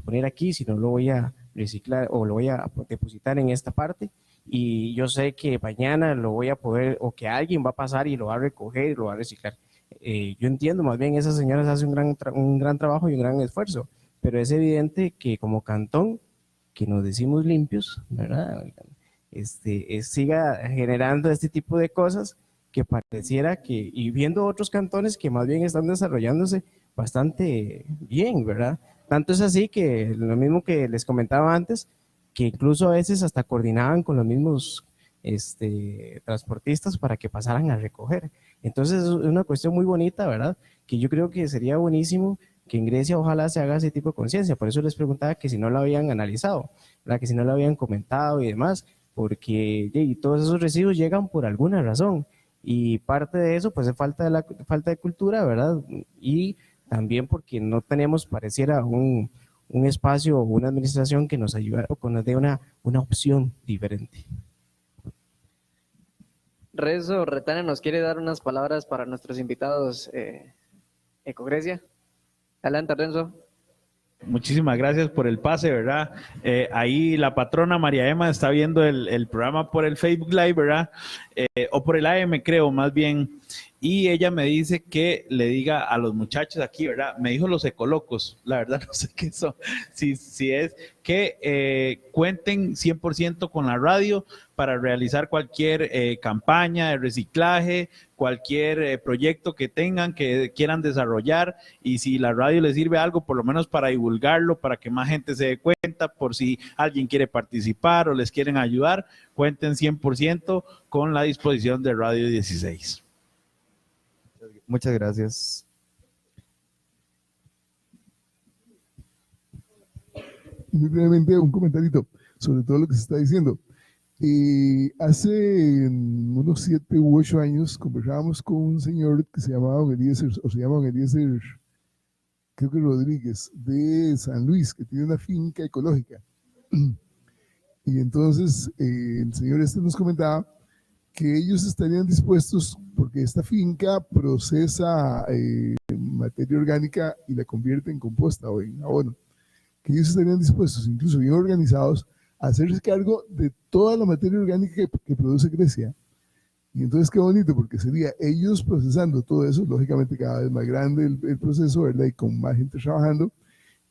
poner aquí, sino lo voy a reciclar o lo voy a depositar en esta parte y yo sé que mañana lo voy a poder o que alguien va a pasar y lo va a recoger y lo va a reciclar. Yo entiendo, más bien esas señoras hacen un gran trabajo y un gran esfuerzo, pero es evidente que como cantón, que nos decimos limpios, ¿verdad? Siga generando este tipo de cosas que pareciera que, y viendo otros cantones que más bien están desarrollándose bastante bien, ¿verdad? Tanto es así que lo mismo que les comentaba antes, que incluso a veces hasta coordinaban con los mismos transportistas para que pasaran a recoger. Entonces es una cuestión muy bonita, ¿verdad? Que yo creo que sería buenísimo que en Grecia ojalá se haga ese tipo de conciencia. Por eso les preguntaba que si no lo habían analizado, ¿verdad? Que si no lo habían comentado y demás, porque todos esos residuos llegan por alguna razón y parte de eso pues es falta de cultura, ¿verdad? Y también porque no tenemos, pareciera, un espacio o una administración que nos ayude o que nos dé una opción diferente. Renzo Retana nos quiere dar unas palabras para nuestros invitados Ecogrecia. Adelante, Renzo. Muchísimas gracias por el pase, ¿verdad? Ahí la patrona María Emma está viendo el programa por el Facebook Live, ¿verdad? O por el AM, creo, más bien. Y ella me dice que le diga a los muchachos aquí, ¿verdad? Me dijo los ecolocos, la verdad no sé qué son, si es que cuenten 100% con la radio para realizar cualquier campaña de reciclaje, cualquier proyecto que tengan, que quieran desarrollar, y si la radio les sirve algo, por lo menos para divulgarlo, para que más gente se dé cuenta, por si alguien quiere participar o les quieren ayudar, cuenten 100% con la disposición de Radio 16. Muchas gracias. Muy brevemente, un comentarito sobre todo lo que se está diciendo. Hace unos 7 u 8 años conversábamos con un señor que se llamaba Don Eliezer, o se llama Don Eliezer, creo que Rodríguez, de San Luis, que tiene una finca ecológica. Y entonces el señor nos comentaba que ellos estarían dispuestos, porque esta finca procesa materia orgánica y la convierte en composta o en abono, que ellos estarían dispuestos, incluso bien organizados, a hacerse cargo de toda la materia orgánica que produce Grecia. Y entonces qué bonito, porque sería ellos procesando todo eso, lógicamente cada vez más grande el proceso, ¿verdad? Y con más gente trabajando,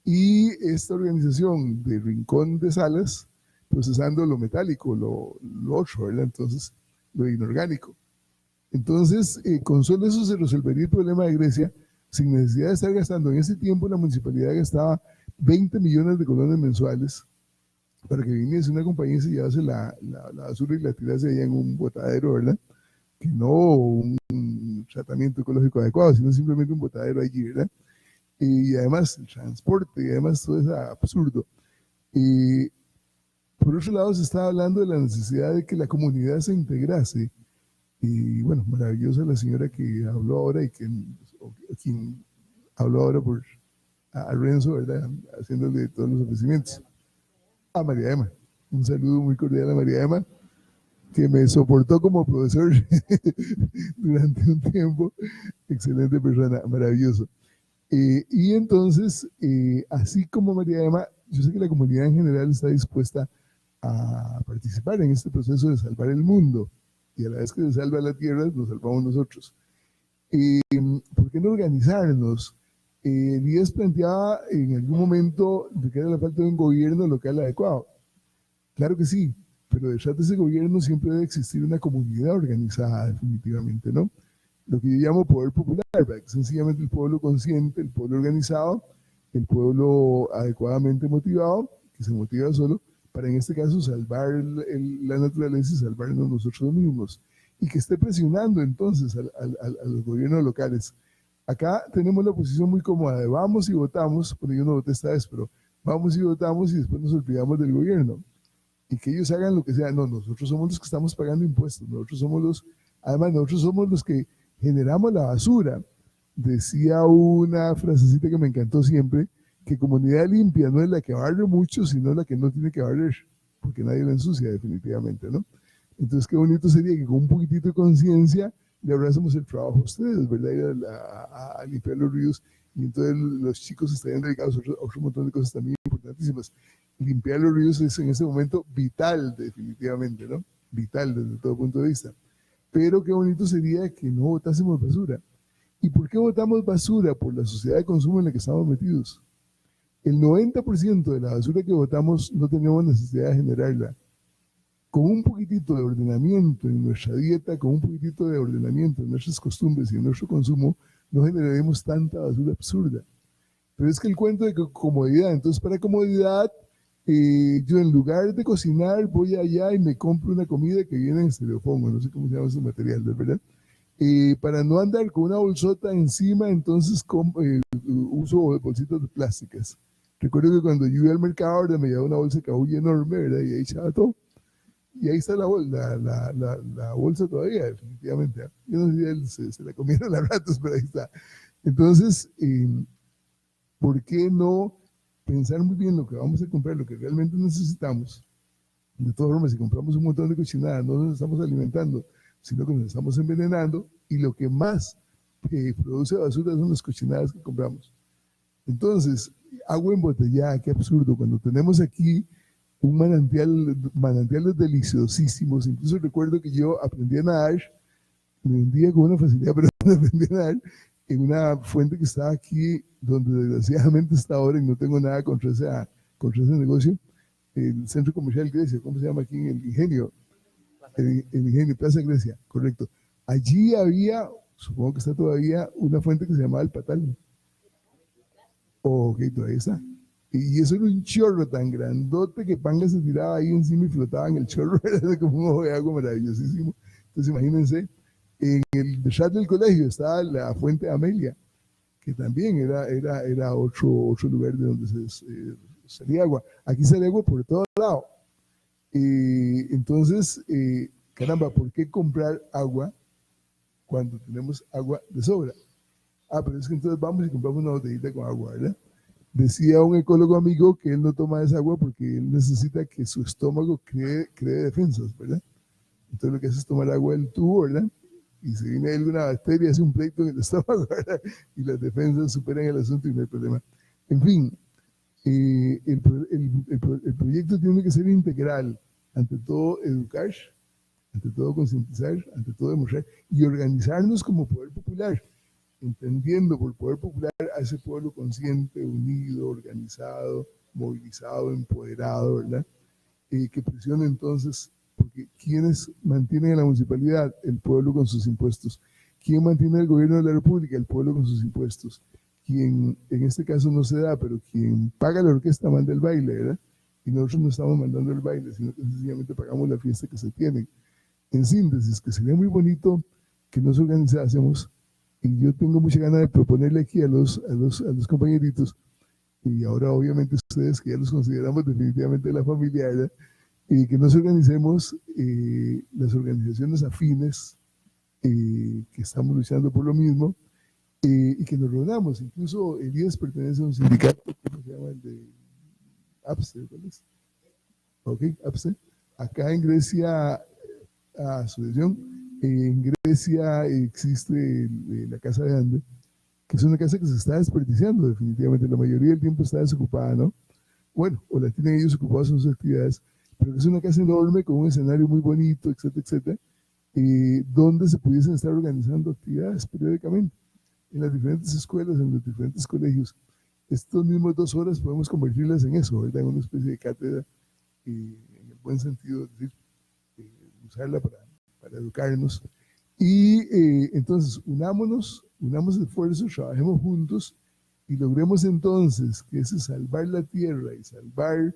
y esta organización de Rincón de Salas procesando lo metálico, lo otro, ¿verdad? Entonces, lo inorgánico. Entonces, con solo eso se resolvería el problema de Grecia sin necesidad de estar gastando. En ese tiempo la municipalidad gastaba 20 millones de colones mensuales para que viniese una compañía y se llevase la basura y la tirase allá en un botadero, ¿verdad? Que no un tratamiento ecológico adecuado, sino simplemente un botadero allí, ¿verdad? Y además el transporte, y además todo es absurdo. Por otro lado, se está hablando de la necesidad de que la comunidad se integrase. Y bueno, maravillosa la señora que habló ahora y quien habló ahora por a Renzo, ¿verdad? Haciéndole todos los ofrecimientos. A María Emma. Un saludo muy cordial a María Emma, que me soportó como profesor durante un tiempo. Excelente persona, maravilloso. Y entonces, así como María Emma, yo sé que la comunidad en general está dispuesta a participar en este proceso de salvar el mundo, y a la vez que se salva la tierra, nos salvamos nosotros. ¿Por qué no organizarnos? Díaz planteaba en algún momento de que era la falta de un gobierno local adecuado. Claro que sí, pero detrás de ese gobierno siempre debe existir una comunidad organizada, definitivamente, ¿no? Lo que yo llamo poder popular, ¿verdad? Sencillamente el pueblo consciente, el pueblo organizado, el pueblo adecuadamente motivado, que se motiva solo, para en este caso salvar la naturaleza y salvarnos nosotros mismos. y que esté presionando entonces a los gobiernos locales. Acá tenemos la posición muy cómoda de vamos y votamos, porque yo no voté esta vez, pero vamos y votamos y después nos olvidamos del gobierno. Y que ellos hagan lo que sea. No, nosotros somos los que estamos pagando impuestos, además nosotros somos los que generamos la basura. Decía una frasecita que me encantó siempre, que comunidad limpia no es la que barre mucho, sino la que no tiene que barrer, porque nadie la ensucia definitivamente, ¿no? Entonces qué bonito sería que con un poquitito de conciencia le abracemos el trabajo a ustedes, ¿verdad? Ir a limpiar los ríos, y entonces los chicos estarían dedicados a otro montón de cosas también importantísimas. Limpiar los ríos es en ese momento vital, definitivamente, ¿no? Vital desde todo punto de vista. Pero qué bonito sería que no botásemos basura. ¿Y por qué botamos basura? Por la sociedad de consumo en la que estamos metidos. El 90% de la basura que botamos no tenemos necesidad de generarla. Con un poquitito de ordenamiento en nuestra dieta, con un poquitito de ordenamiento en nuestras costumbres y en nuestro consumo, no generaremos tanta basura absurda. Pero es que el cuento de comodidad, entonces para comodidad, yo en lugar de cocinar voy allá y me compro una comida que viene en estereofoam, no sé cómo se llama ese material, ¿verdad? Para no andar con una bolsota encima, entonces uso bolsitas plásticas. Recuerdo que cuando yo iba al mercado, ahora me llevaba una bolsa de cabuya enorme, ¿verdad? Y ahí echaba todo. Y ahí está la bolsa todavía, definitivamente. Yo no sé si se la comieron las ratas, pero ahí está. Entonces, ¿por qué no pensar muy bien lo que vamos a comprar, lo que realmente necesitamos? De todas formas, si compramos un montón de cochinadas, no nos estamos alimentando, sino que nos estamos envenenando, y lo que más produce basura son las cochinadas que compramos. Entonces, agua embotellada, qué absurdo, cuando tenemos aquí un manantiales deliciosísimos. Incluso recuerdo que yo aprendí a nadar, me hundía con una facilidad, pero aprendí a nadar en una fuente que estaba aquí, donde desgraciadamente está ahora, y no tengo nada contra ese negocio, el Centro Comercial Grecia, ¿cómo se llama aquí? El Ingenio. El Ingenio, Plaza Grecia, correcto. Allí había, supongo que está todavía, una fuente que se llamaba el Patal. Ok, todavía está. Y eso era un chorro tan grandote que Panga se tiraba ahí encima y flotaba en el chorro, era como un ojo de agua maravillosísimo. Entonces imagínense, en el detrás del colegio estaba la fuente de Amelia, que también era otro lugar de donde salía agua. Aquí sale agua por todo lado. Entonces, caramba, ¿por qué comprar agua cuando tenemos agua de sobra? Pero es que entonces vamos y compramos una botellita con agua, ¿verdad? Decía un ecólogo amigo que él no toma esa agua porque él necesita que su estómago cree defensas, ¿verdad? Entonces lo que hace es tomar agua del tubo, ¿verdad? Y si viene alguna bacteria, hace un pleito en el estómago, ¿verdad? Y las defensas superan el asunto y no hay problema. En fin, el proyecto tiene que ser integral. Ante todo, educar, ante todo, concientizar, ante todo, demostrar y organizarnos como poder popular, entendiendo por poder popular a ese pueblo consciente, unido, organizado, movilizado, empoderado, ¿verdad? Que presione entonces, porque ¿quiénes mantienen a la municipalidad? El pueblo con sus impuestos. ¿Quién mantiene el gobierno de la República? El pueblo con sus impuestos. Quien en este caso no se da, pero quien paga la orquesta manda el baile, ¿verdad? Y nosotros no estamos mandando el baile, sino que sencillamente pagamos la fiesta que se tiene. En síntesis, que sería muy bonito que nos organizásemos. Y yo tengo mucha ganas de proponerle aquí a los compañeritos, y ahora obviamente ustedes que ya los consideramos definitivamente la familia, ¿verdad? Que nos organicemos, las organizaciones afines que estamos luchando por lo mismo, y que nos reunamos. Incluso Elías pertenece a un sindicato, ¿cómo se llama? El de APSE, ¿cuál es? Ok, APSE. Acá en Grecia, en Grecia existe la Casa de Ande, que es una casa que se está desperdiciando definitivamente. La mayoría del tiempo está desocupada, ¿no? Bueno, o la tienen ellos ocupados en sus actividades, pero que es una casa enorme con un escenario muy bonito, etcétera, etcétera, donde se pudiesen estar organizando actividades periódicamente en las diferentes escuelas, en los diferentes colegios. Estos mismos 2 horas podemos convertirlas en eso, ¿verdad? En una especie de cátedra, en el buen sentido, es decir, usarla para educarnos. Y entonces unamos esfuerzos, trabajemos juntos y logremos entonces que ese salvar la tierra y salvar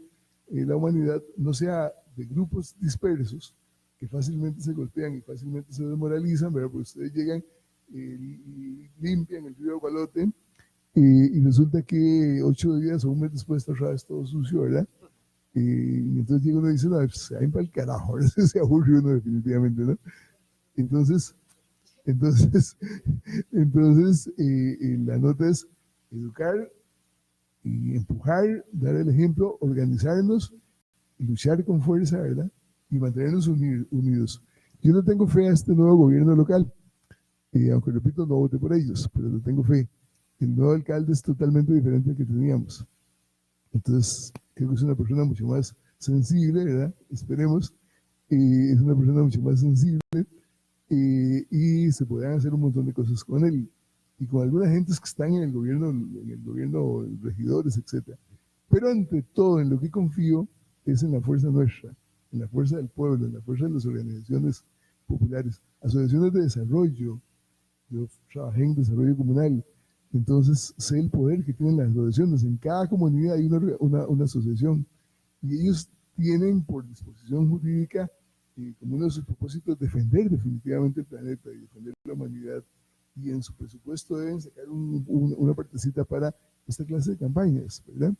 la humanidad no sea de grupos dispersos que fácilmente se golpean y fácilmente se desmoralizan, ¿verdad? Pues ustedes llegan y limpian el río Gualote y resulta que 8 días o un mes después está otra vez todo sucio, ¿verdad? Y entonces llega uno y dice, no, pues, se va para el carajo, ¿verdad? Se aburre uno definitivamente, ¿no? Entonces la nota es educar y empujar, dar el ejemplo, organizarnos, luchar con fuerza, ¿verdad? Y mantenernos unidos. Yo no tengo fe a este nuevo gobierno local, aunque repito, no voté por ellos, pero no tengo fe. El nuevo alcalde es totalmente diferente al que teníamos. Entonces, creo que es una persona mucho más sensible, ¿verdad? Esperemos. Es una persona mucho más sensible y se podrán hacer un montón de cosas con él y con algunas gentes que están en el gobierno, regidores, etc. Pero ante todo, en lo que confío es en la fuerza nuestra, en la fuerza del pueblo, en la fuerza de las organizaciones populares, asociaciones de desarrollo. Yo trabajé en desarrollo comunal, entonces sé el poder que tienen las asociaciones. En cada comunidad hay una asociación y ellos tienen por disposición jurídica como uno de sus propósitos defender definitivamente el planeta y defender la humanidad, y en su presupuesto deben sacar una partecita para esta clase de campañas, ¿verdad?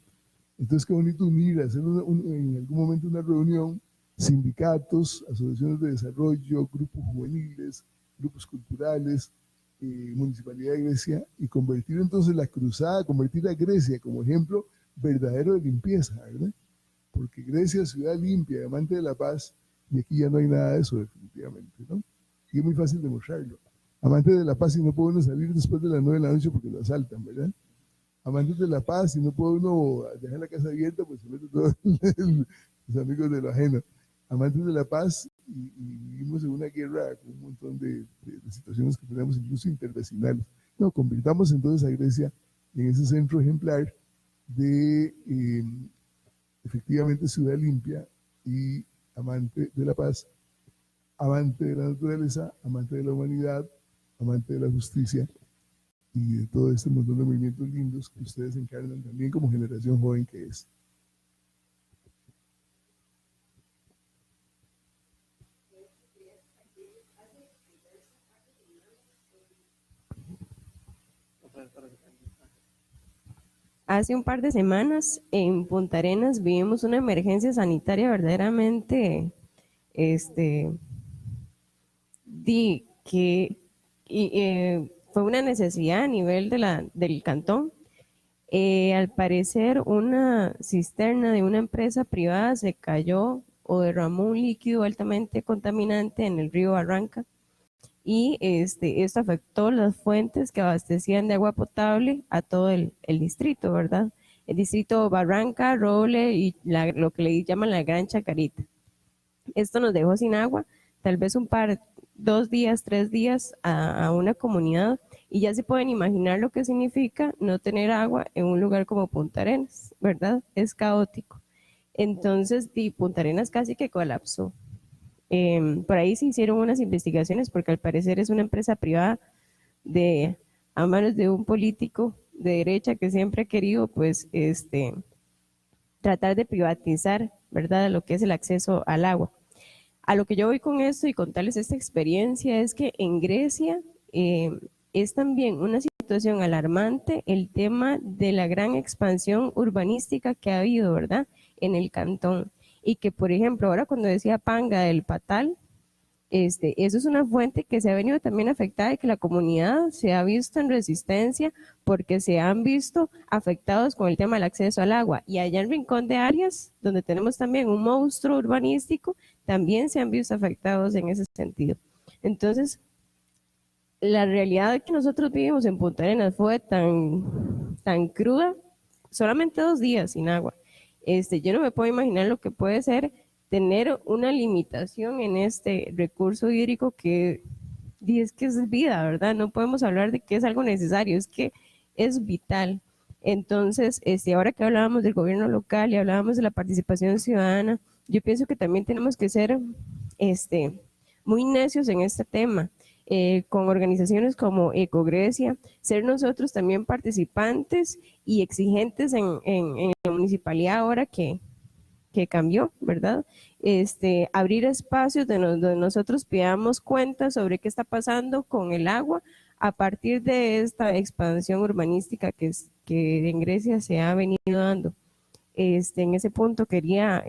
Entonces qué bonito unir, hacer en algún momento una reunión, sindicatos, asociaciones de desarrollo, grupos juveniles, grupos culturales, Municipalidad de Grecia, y convertir entonces la cruzada, convertir a Grecia como ejemplo verdadero de limpieza, ¿verdad? Porque Grecia es ciudad limpia, amante de la paz, y aquí ya no hay nada de eso definitivamente, ¿no? Y es muy fácil demostrarlo. Amantes de la paz y no puede uno salir después de las 9 de la noche porque lo asaltan, ¿verdad? Amantes de la paz y no puede uno dejar la casa abierta, pues se mete todos los amigos de lo ajeno. Amantes de la paz y vivimos en una guerra con un montón de situaciones que tenemos incluso intervecinales. No, convirtamos entonces a Grecia en ese centro ejemplar de efectivamente ciudad limpia y amante de la paz, amante de la naturaleza, amante de la humanidad, amante de la justicia y de todo este montón de movimientos lindos que ustedes encarnan también como generación joven que es. Hace un par de semanas en Punta Arenas vivimos una emergencia sanitaria verdaderamente fue una necesidad a nivel del cantón. Al parecer una cisterna de una empresa privada se cayó o derramó un líquido altamente contaminante en el río Barranca, y esto afectó las fuentes que abastecían de agua potable a todo el distrito, ¿verdad? El distrito Barranca, Roble y lo que le llaman la Gran Chacarita. Esto nos dejó sin agua, tal vez 2 días, 3 días a una comunidad, y ya se pueden imaginar lo que significa no tener agua en un lugar como Punta Arenas, ¿verdad? Es caótico. Entonces, Punta Arenas casi que colapsó. Por ahí se hicieron unas investigaciones porque al parecer es una empresa privada a manos de un político de derecha que siempre ha querido pues tratar de privatizar, ¿verdad?, lo que es el acceso al agua. A lo que yo voy con esto y contarles esta experiencia es que en Grecia es también una situación alarmante el tema de la gran expansión urbanística que ha habido, ¿verdad?, en el cantón. Y que, por ejemplo, ahora cuando decía Panga del Patal, eso es una fuente que se ha venido también afectada y que la comunidad se ha visto en resistencia porque se han visto afectados con el tema del acceso al agua. Y allá en Rincón de Arias, donde tenemos también un monstruo urbanístico, también se han visto afectados en ese sentido. Entonces, la realidad que nosotros vivimos en Punta Arenas fue tan cruda, solamente 2 días sin agua. Yo no me puedo imaginar lo que puede ser tener una limitación en este recurso hídrico que es que es vida, ¿verdad? No podemos hablar de que es algo necesario, es que es vital. Entonces, ahora que hablábamos del gobierno local y hablábamos de la participación ciudadana, yo pienso que también tenemos que ser muy necios en este tema. Con organizaciones como Ecogrecia, ser nosotros también participantes y exigentes en la municipalidad ahora que que cambió, ¿verdad? Abrir espacios donde nosotros pidamos cuentas sobre qué está pasando con el agua a partir de esta expansión urbanística que en Grecia se ha venido dando. En ese punto quería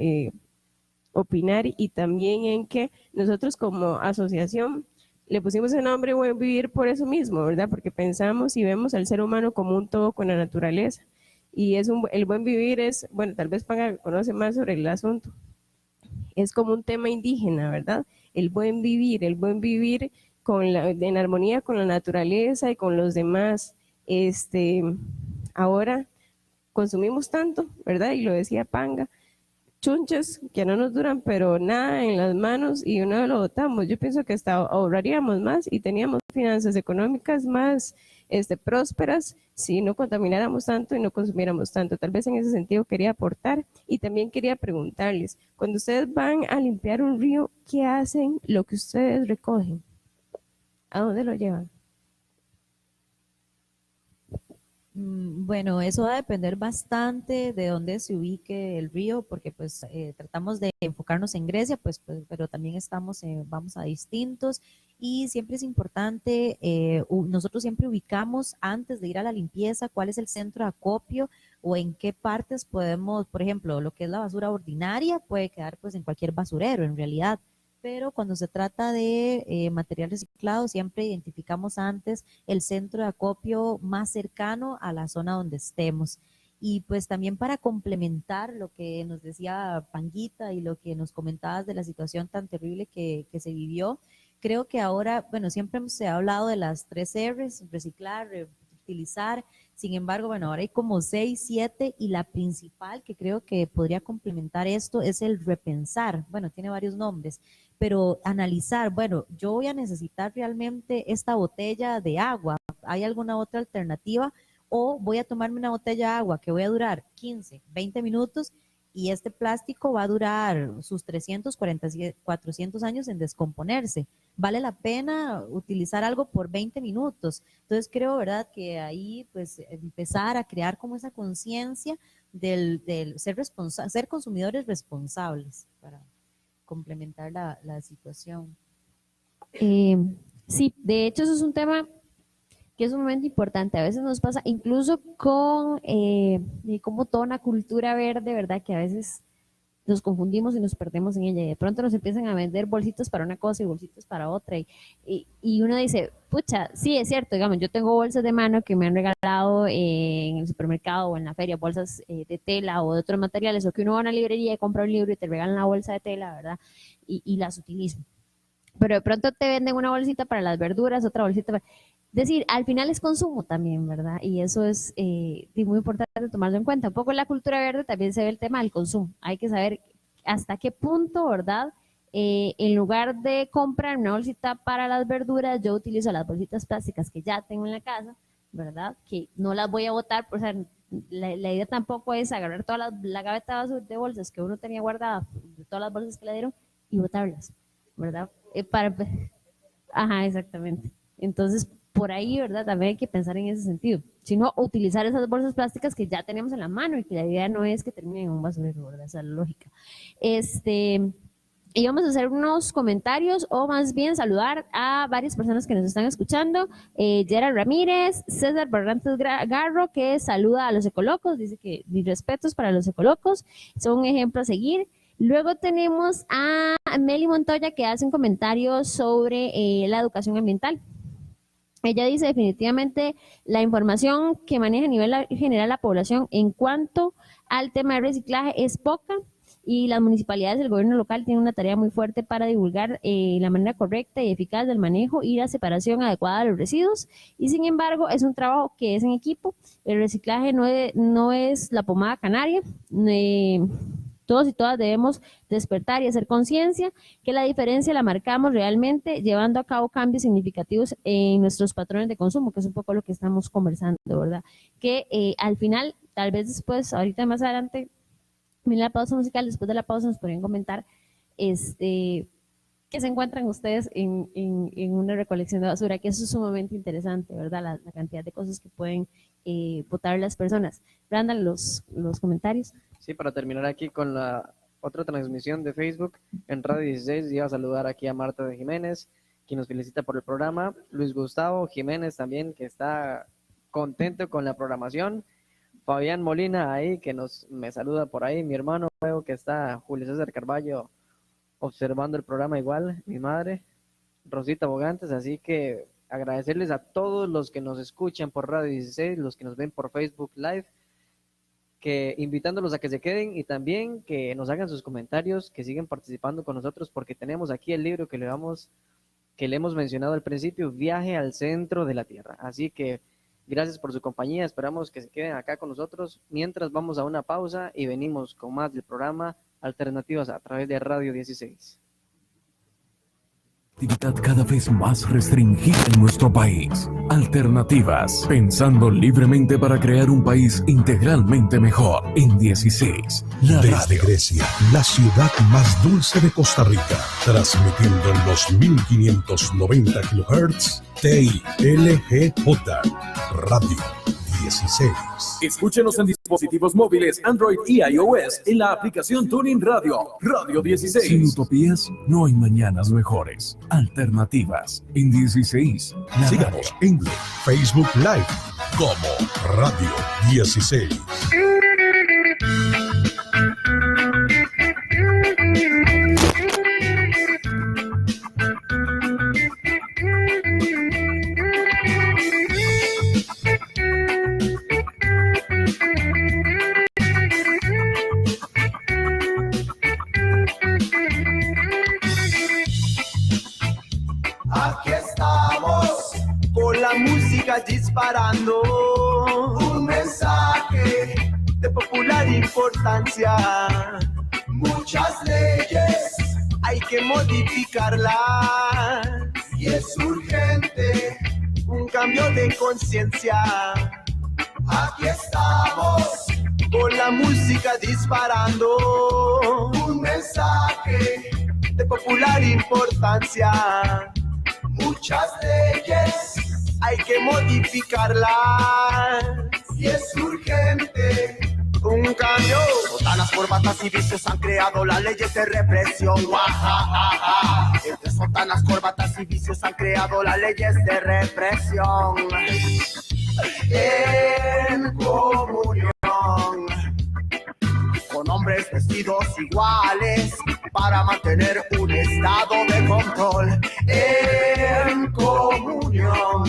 opinar, y también en que nosotros como asociación le pusimos el nombre Buen Vivir por eso mismo, ¿verdad? Porque pensamos y vemos al ser humano como un todo con la naturaleza. Y el buen vivir es, bueno, tal vez Panga conoce más sobre el asunto, es como un tema indígena, ¿verdad? El buen vivir en armonía con la naturaleza y con los demás. Ahora consumimos tanto, ¿verdad? Y lo decía Panga, chunches que no nos duran, pero nada en las manos, y una vez lo botamos. Yo pienso que hasta ahorraríamos más y teníamos finanzas económicas más prósperas si no contamináramos tanto y no consumiéramos tanto. Tal vez en ese sentido quería aportar, y también quería preguntarles, cuando ustedes van a limpiar un río, ¿qué hacen lo que ustedes recogen? ¿A dónde lo llevan? Bueno, eso va a depender bastante de dónde se ubique el río, porque pues tratamos de enfocarnos en Grecia, pero también vamos a distintos, y siempre es importante, nosotros siempre ubicamos antes de ir a la limpieza cuál es el centro de acopio o en qué partes podemos, por ejemplo, lo que es la basura ordinaria puede quedar pues en cualquier basurero en realidad. Pero cuando se trata de material reciclado, siempre identificamos antes el centro de acopio más cercano a la zona donde estemos. Y pues también para complementar lo que nos decía Panguita y lo que nos comentabas de la situación tan terrible que se vivió, creo que ahora, bueno, siempre se ha hablado de las 3 R's, reciclar, reutilizar. Sin embargo, bueno, ahora hay como 6, 7, y la principal que creo que podría complementar esto es el repensar. Bueno, tiene varios nombres, pero analizar, bueno, yo voy a necesitar realmente esta botella de agua, ¿hay alguna otra alternativa? O voy a tomarme una botella de agua que voy a durar 15, 20 minutos, y este plástico va a durar sus 340, 400 años en descomponerse. ¿Vale la pena utilizar algo por 20 minutos? Entonces creo, ¿verdad?, que ahí pues empezar a crear como esa conciencia del ser consumidores responsables para complementar la situación. Sí, de hecho eso es un tema que es sumamente importante. A veces nos pasa incluso con como toda una cultura verde, ¿verdad? Que a veces nos confundimos y nos perdemos en ella, y de pronto nos empiezan a vender bolsitos para una cosa y bolsitos para otra, y uno dice, pucha, sí, es cierto, digamos, yo tengo bolsas de mano que me han regalado en el supermercado o en la feria, bolsas de tela o de otros materiales, o que uno va a una librería y compra un libro y te regalan la bolsa de tela, ¿verdad? Y las utilizo. Pero de pronto te venden una bolsita para las verduras, otra bolsita para... Es decir, al final es consumo también, ¿verdad? Y eso es muy importante tomarlo en cuenta. Un poco en la cultura verde también se ve el tema del consumo. Hay que saber hasta qué punto, ¿verdad? En lugar de comprar una bolsita para las verduras, yo utilizo las bolsitas plásticas que ya tengo en la casa, ¿verdad? Que no las voy a botar, o sea, la idea tampoco es agarrar toda la gaveta de bolsas que uno tenía guardada, de todas las bolsas que le dieron, y botarlas, ¿verdad? Ajá, exactamente. Entonces, por ahí, ¿verdad? También hay que pensar en ese sentido. Sino utilizar esas bolsas plásticas que ya tenemos en la mano, y que la idea no es que terminen en un basurero, ¿verdad? Esa es la lógica. Y vamos a hacer unos comentarios, o más bien saludar a varias personas que nos están escuchando. Gerard Ramírez, César Barrantes Garro, que saluda a los ecolocos, dice que mis respetos para los ecolocos, son un ejemplo a seguir. Luego tenemos a Meli Montoya, que hace un comentario sobre la educación ambiental. Ella dice, definitivamente la información que maneja a nivel general la población en cuanto al tema de reciclaje es poca, y las municipalidades del gobierno local tienen una tarea muy fuerte para divulgar la manera correcta y eficaz del manejo y la separación adecuada de los residuos, y sin embargo es un trabajo que es en equipo. El reciclaje no es la pomada canaria. Todos y todas debemos despertar y hacer conciencia que la diferencia la marcamos realmente llevando a cabo cambios significativos en nuestros patrones de consumo, que es un poco lo que estamos conversando, ¿verdad? Que al final, tal vez después, ahorita más adelante, en la pausa musical, después de la pausa nos podrían comentar qué se encuentran ustedes en una recolección de basura, que eso es sumamente interesante, ¿verdad? La cantidad de cosas que pueden botar las personas. Brandon, los comentarios. Sí, para terminar aquí con otra transmisión de Facebook en Radio 16. Iba a saludar aquí a Marta de Jiménez, quien nos felicita por el programa. Luis Gustavo Jiménez también, que está contento con la programación. Fabián Molina ahí, que me saluda por ahí. Mi hermano, veo que está Julio César Carballo observando el programa igual. Mi madre, Rosita Bogantes. Así que agradecerles a todos los que nos escuchan por Radio 16, los que nos ven por Facebook Live, que invitándolos a que se queden y también que nos hagan sus comentarios, que siguen participando con nosotros, porque tenemos aquí el libro que le hemos mencionado al principio, Viaje al Centro de la Tierra. Así que gracias por su compañía, esperamos que se queden acá con nosotros, mientras vamos a una pausa y venimos con más del programa Alternativas a través de Radio 16. Actividad cada vez más restringida en nuestro país. Alternativas, pensando libremente para crear un país integralmente mejor. En 16, la Desde radio. Grecia, la ciudad más dulce de Costa Rica, transmitiendo en los 1590 kHz, TILGJ, Radio 16. Escúchenos en dispositivos móviles Android y iOS en la aplicación TuneIn Radio, Radio 16. Sin utopías, no hay mañanas mejores. Alternativas, en 16, la Síganos radio. en Facebook Live como Radio 16. Aquí estamos con la música disparando un mensaje de popular importancia. Muchas leyes hay que modificarlas y es urgente un cambio de conciencia. Aquí estamos con la música disparando un mensaje de popular importancia. Muchas leyes hay que modificarlas y es urgente un cambio. Sotanas, corbatas y vicios han creado las leyes de represión. Entre sotanas, corbatas y vicios han creado las leyes de represión. En comunión con hombres vestidos iguales para mantener un estado de control. En comunión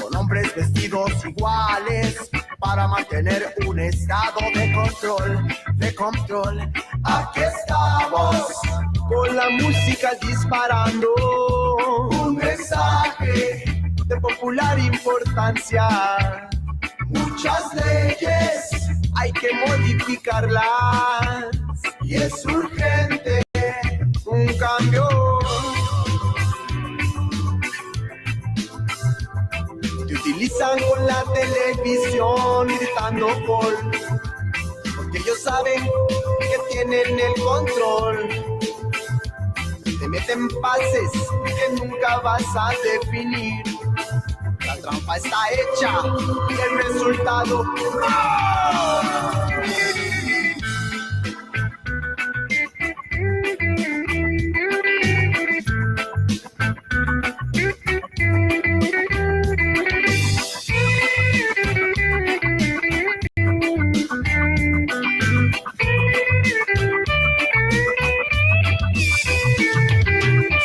con hombres vestidos iguales para mantener un estado de control. Aquí estamos con la música disparando un mensaje de popular importancia. Muchas leyes hay que modificarlas y es urgente un cambio. Te utilizan con la televisión gritando porque ellos saben que tienen el control. Te meten pases que nunca vas a definir. La trampa está hecha y el resultado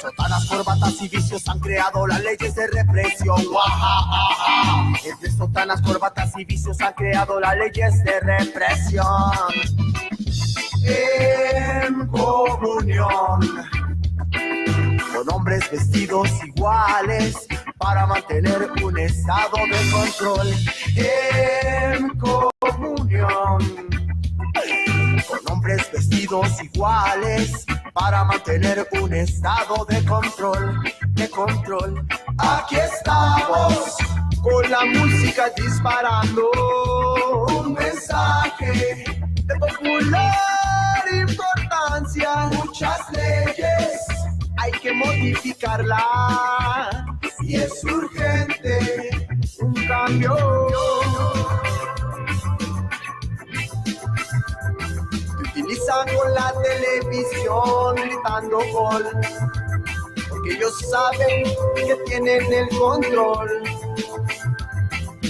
sotanas, corbatas y vicios han creado las leyes de represión. Entre sotanas, corbatas y vicios han creado las leyes de represión. En comunión con hombres vestidos iguales para mantener un estado de control. En comunión con hombres vestidos iguales para mantener un estado de control. Aquí estamos con la música disparando un mensaje de popular importancia. Muchas leyes hay que modificarlas y es urgente un cambio. Te utilizan con la televisión gritando gol, porque ellos saben que tienen el control.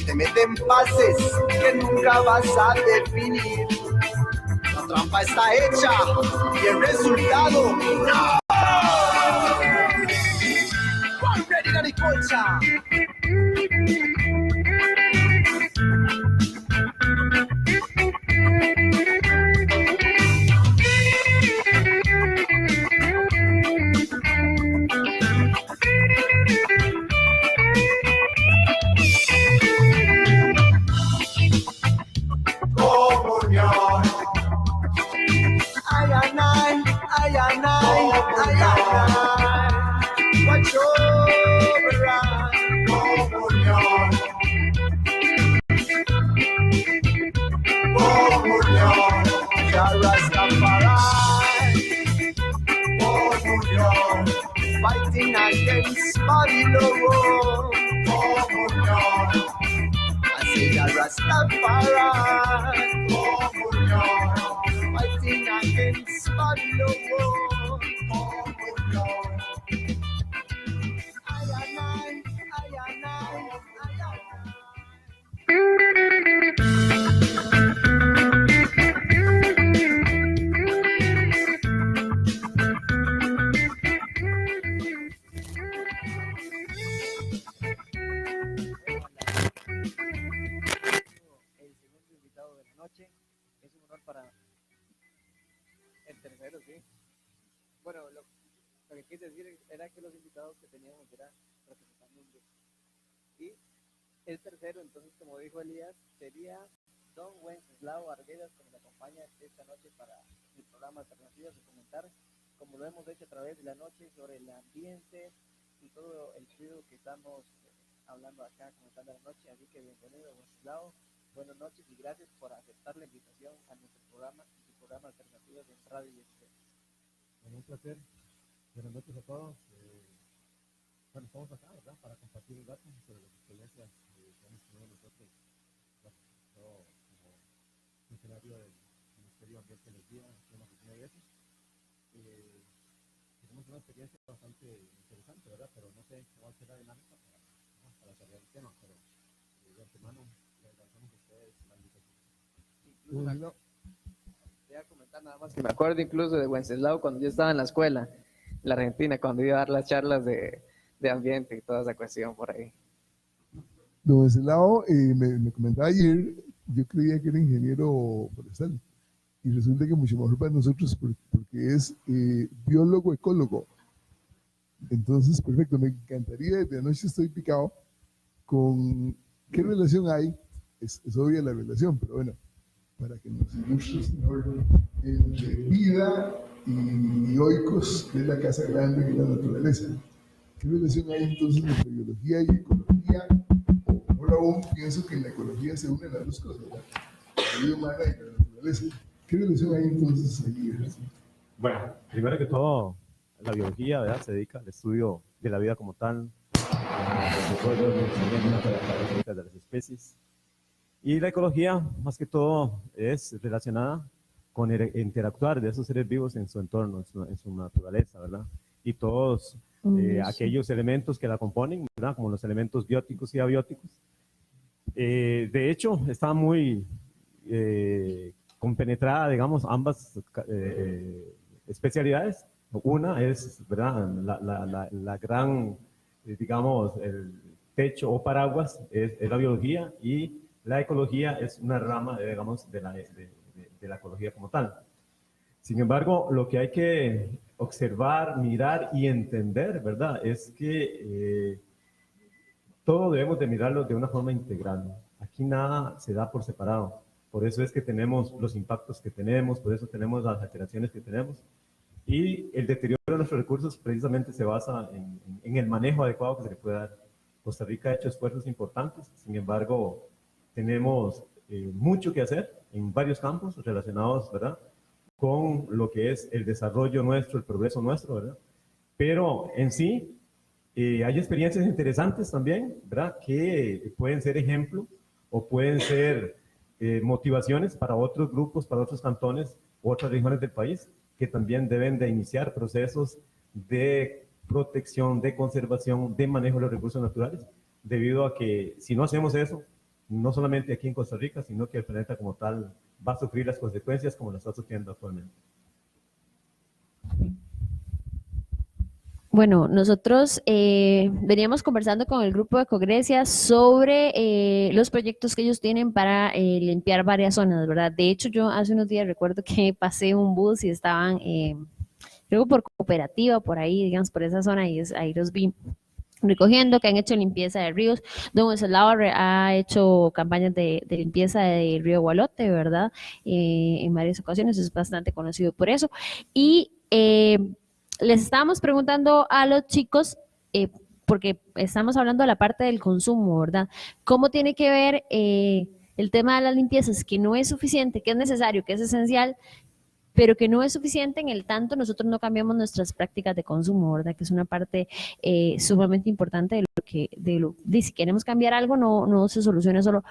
Te meten pases que nunca vas a definir. La trampa está hecha y el resultado no. Ready, ready, colcha. Comunión. Ay, ay, ay, ay, ay, ay. Watch over us. Comunión. Comunión. Ya Rastafari. Comunión. Fighting against Babylon. Comunión. I say ya Rastafari. Comunión. Fighting against Babylon. Comunión. El segundo invitado de la noche es un honor para el tercero, sí. Bueno, lo que quise decir era que los invitados que teníamos eran representando. Y el tercero, entonces, como dijo Elías, sería don Wenceslao Arguedas, que nos acompaña esta noche para el programa Alternativas de comentar, como lo hemos hecho a través de la noche, sobre el ambiente y todo el ruido que estamos hablando acá, comentando la noche. Así que bienvenido, Wenceslao. Buenas noches y gracias por aceptar la invitación a nuestro programa, su programa Alternativas en Radio 16. Un placer. Buenas noches a todos. Bueno, estamos acá, ¿verdad?, para compartir datos sobre las experiencias que hemos tenido nosotros, yo como funcionario del Ministerio de Ambiente y Energía, en la oficina de eso. Tenemos una experiencia bastante interesante, ¿verdad?, pero no sé cuál será la dinámica para desarrollar el tema, pero de antemano le agradecemos a ustedes la invitación. Voy a comentar nada más que me acuerdo incluso de Wenceslao cuando yo estaba en la escuela, en la Argentina, cuando iba a dar las charlas de ambiente y toda esa cuestión por ahí. Don Wenceslao me comentaba ayer, yo creía que era ingeniero forestal y resulta que mucho mejor para nosotros porque es biólogo ecólogo. Entonces, perfecto, me encantaría, de anoche estoy picado con qué relación hay, es obvia la relación, pero bueno, para que nos ilustres mejor entre vida y oikos, que es la casa grande y la naturaleza. ¿Qué relación hay entonces entre biología y ecología? O mejor aún, pienso que en la ecología se unen las dos cosas, ¿verdad? La vida humana y la naturaleza. ¿Qué relación hay entonces ahí? Bueno, primero que todo, la biología, ¿verdad?, se dedica al estudio de la vida como tal, de las especies. Y la ecología, más que todo, es relacionada con el interactuar de esos seres vivos en su entorno, en su naturaleza, ¿verdad? Y todos aquellos elementos que la componen, ¿verdad?, como los elementos bióticos y abióticos. De hecho, está muy compenetrada, digamos, ambas especialidades. Una es, ¿verdad?, la gran, digamos, el techo o paraguas es la biología, y la ecología es una rama, digamos, de la ecología como tal. Sin embargo, lo que hay que observar, mirar y entender, ¿verdad?, es que todo debemos de mirarlo de una forma integral. Aquí nada se da por separado. Por eso es que tenemos los impactos que tenemos, por eso tenemos las alteraciones que tenemos. Y el deterioro de nuestros recursos precisamente se basa en el manejo adecuado que se le puede dar. Costa Rica ha hecho esfuerzos importantes, sin embargo, tenemos mucho que hacer en varios campos relacionados, ¿verdad?, con lo que es el desarrollo nuestro, el progreso nuestro, ¿verdad? Pero en sí, hay experiencias interesantes también, ¿verdad?, que pueden ser ejemplo o pueden ser motivaciones para otros grupos, para otros cantones, otras regiones del país, que también deben de iniciar procesos de protección, de conservación, de manejo de los recursos naturales, debido a que si no hacemos eso, no solamente aquí en Costa Rica, sino que el planeta como tal va a sufrir las consecuencias como lo está sufriendo actualmente. Bueno, nosotros veníamos conversando con el grupo de Ecogresia sobre los proyectos que ellos tienen para limpiar varias zonas, ¿verdad? De hecho, yo hace unos días recuerdo que pasé un bus y estaban, creo por Cooperativa, por ahí, digamos, por esa zona, y ahí los vi recogiendo, que han hecho limpieza de ríos. Don Wenceslao ha hecho campañas de limpieza del río Gualote, ¿verdad? En varias ocasiones, es bastante conocido por eso. Y les estábamos preguntando a los chicos, porque estamos hablando de la parte del consumo, ¿verdad? ¿Cómo tiene que ver el tema de las limpiezas, que no es suficiente, que es necesario, que es esencial, pero que no es suficiente en el tanto nosotros no cambiamos nuestras prácticas de consumo, ¿verdad? Que es una parte sumamente importante de lo que, si queremos cambiar algo, no se soluciona solo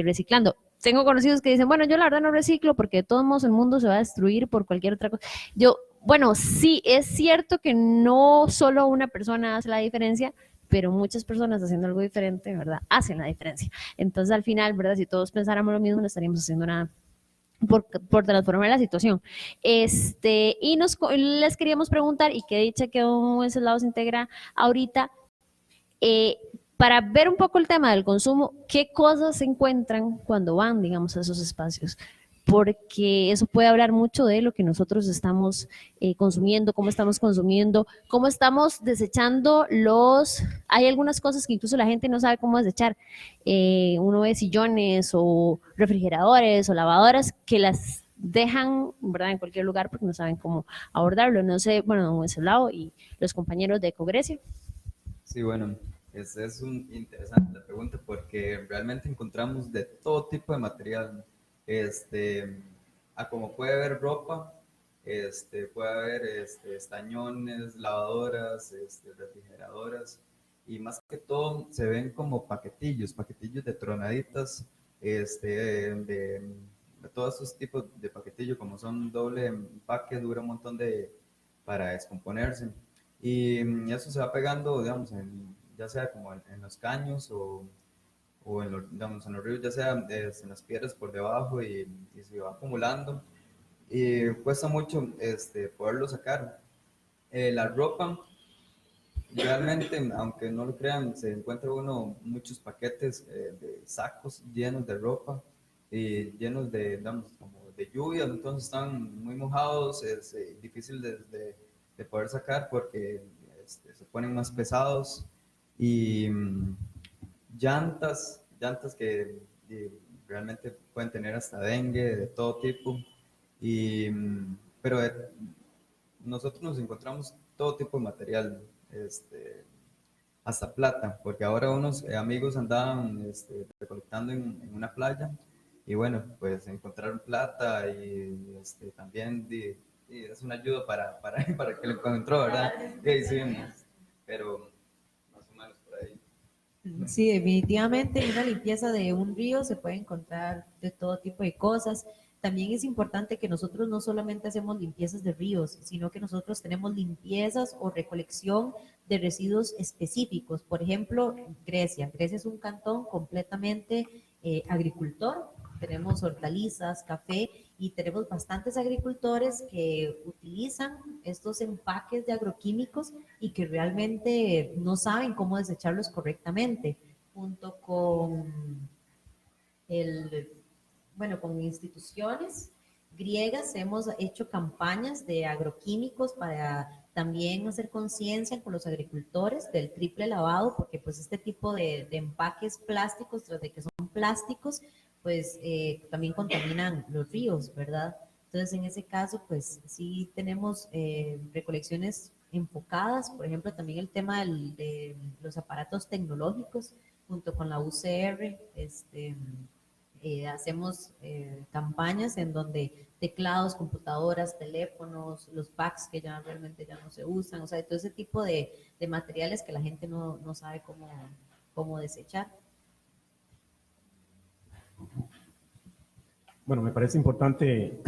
reciclando. Tengo conocidos que dicen, bueno, yo la verdad no reciclo porque de todos modos el mundo se va a destruir por cualquier otra cosa. Bueno, sí, es cierto que no solo una persona hace la diferencia, pero muchas personas haciendo algo diferente, ¿verdad? Hacen la diferencia. Entonces, al final, ¿verdad? Si todos pensáramos lo mismo, no estaríamos haciendo nada por transformar la situación. Y les queríamos preguntar, y que dicha que don Wenceslao se integra ahorita, para ver un poco el tema del consumo, ¿qué cosas se encuentran cuando van, digamos, a esos espacios? Porque eso puede hablar mucho de lo que nosotros estamos consumiendo, cómo estamos desechando hay algunas cosas que incluso la gente no sabe cómo desechar. Uno ve sillones o refrigeradores o lavadoras que las dejan, ¿verdad?, en cualquier lugar porque no saben cómo abordarlo. No sé, bueno, don Wenceslao y los compañeros de Ecogresia. Sí, bueno, es interesante la pregunta porque realmente encontramos de todo tipo de material. Como puede haber ropa, puede haber estañones, lavadoras, refrigeradoras, y más que todo se ven como paquetillos de tronaditas, de todos esos tipos de paquetillos, como son doble empaque, dura un montón para descomponerse, y eso se va pegando, digamos, ya sea como en los caños o en los ríos, ya sea en las piedras por debajo, y se va acumulando y cuesta mucho poderlo sacar. La ropa, realmente, aunque no lo crean, se encuentra uno muchos paquetes de sacos llenos de ropa y llenos como de lluvia, entonces están muy mojados, es difícil de poder sacar porque se ponen más pesados, y llantas que realmente pueden tener hasta dengue, de todo tipo, pero nosotros nos encontramos todo tipo de material, hasta plata, porque ahora unos amigos andaban recolectando en una playa, y bueno, pues encontraron plata, y también es una ayuda para que lo encontró, ¿verdad? Sí, pero más o menos por ahí. Sí, definitivamente en una limpieza de un río se puede encontrar de todo tipo de cosas. También es importante que nosotros no solamente hacemos limpiezas de ríos, sino que nosotros tenemos limpiezas o recolección de residuos específicos. Por ejemplo, Grecia es un cantón completamente agricultor. Tenemos hortalizas, café, y tenemos bastantes agricultores que utilizan estos empaques de agroquímicos y que realmente no saben cómo desecharlos correctamente, junto con con instituciones griegas hemos hecho campañas de agroquímicos para también hacer conciencia con los agricultores del triple lavado, porque pues este tipo de empaques plásticos, tras de que son plásticos, pues también contaminan los ríos, ¿verdad? Entonces, en ese caso, pues sí tenemos recolecciones enfocadas, por ejemplo, también el tema de los aparatos tecnológicos, junto con la UCR, hacemos campañas en donde teclados, computadoras, teléfonos, los packs que ya realmente ya no se usan, o sea, todo ese tipo de materiales que la gente no sabe cómo desechar. Bueno, me parece importante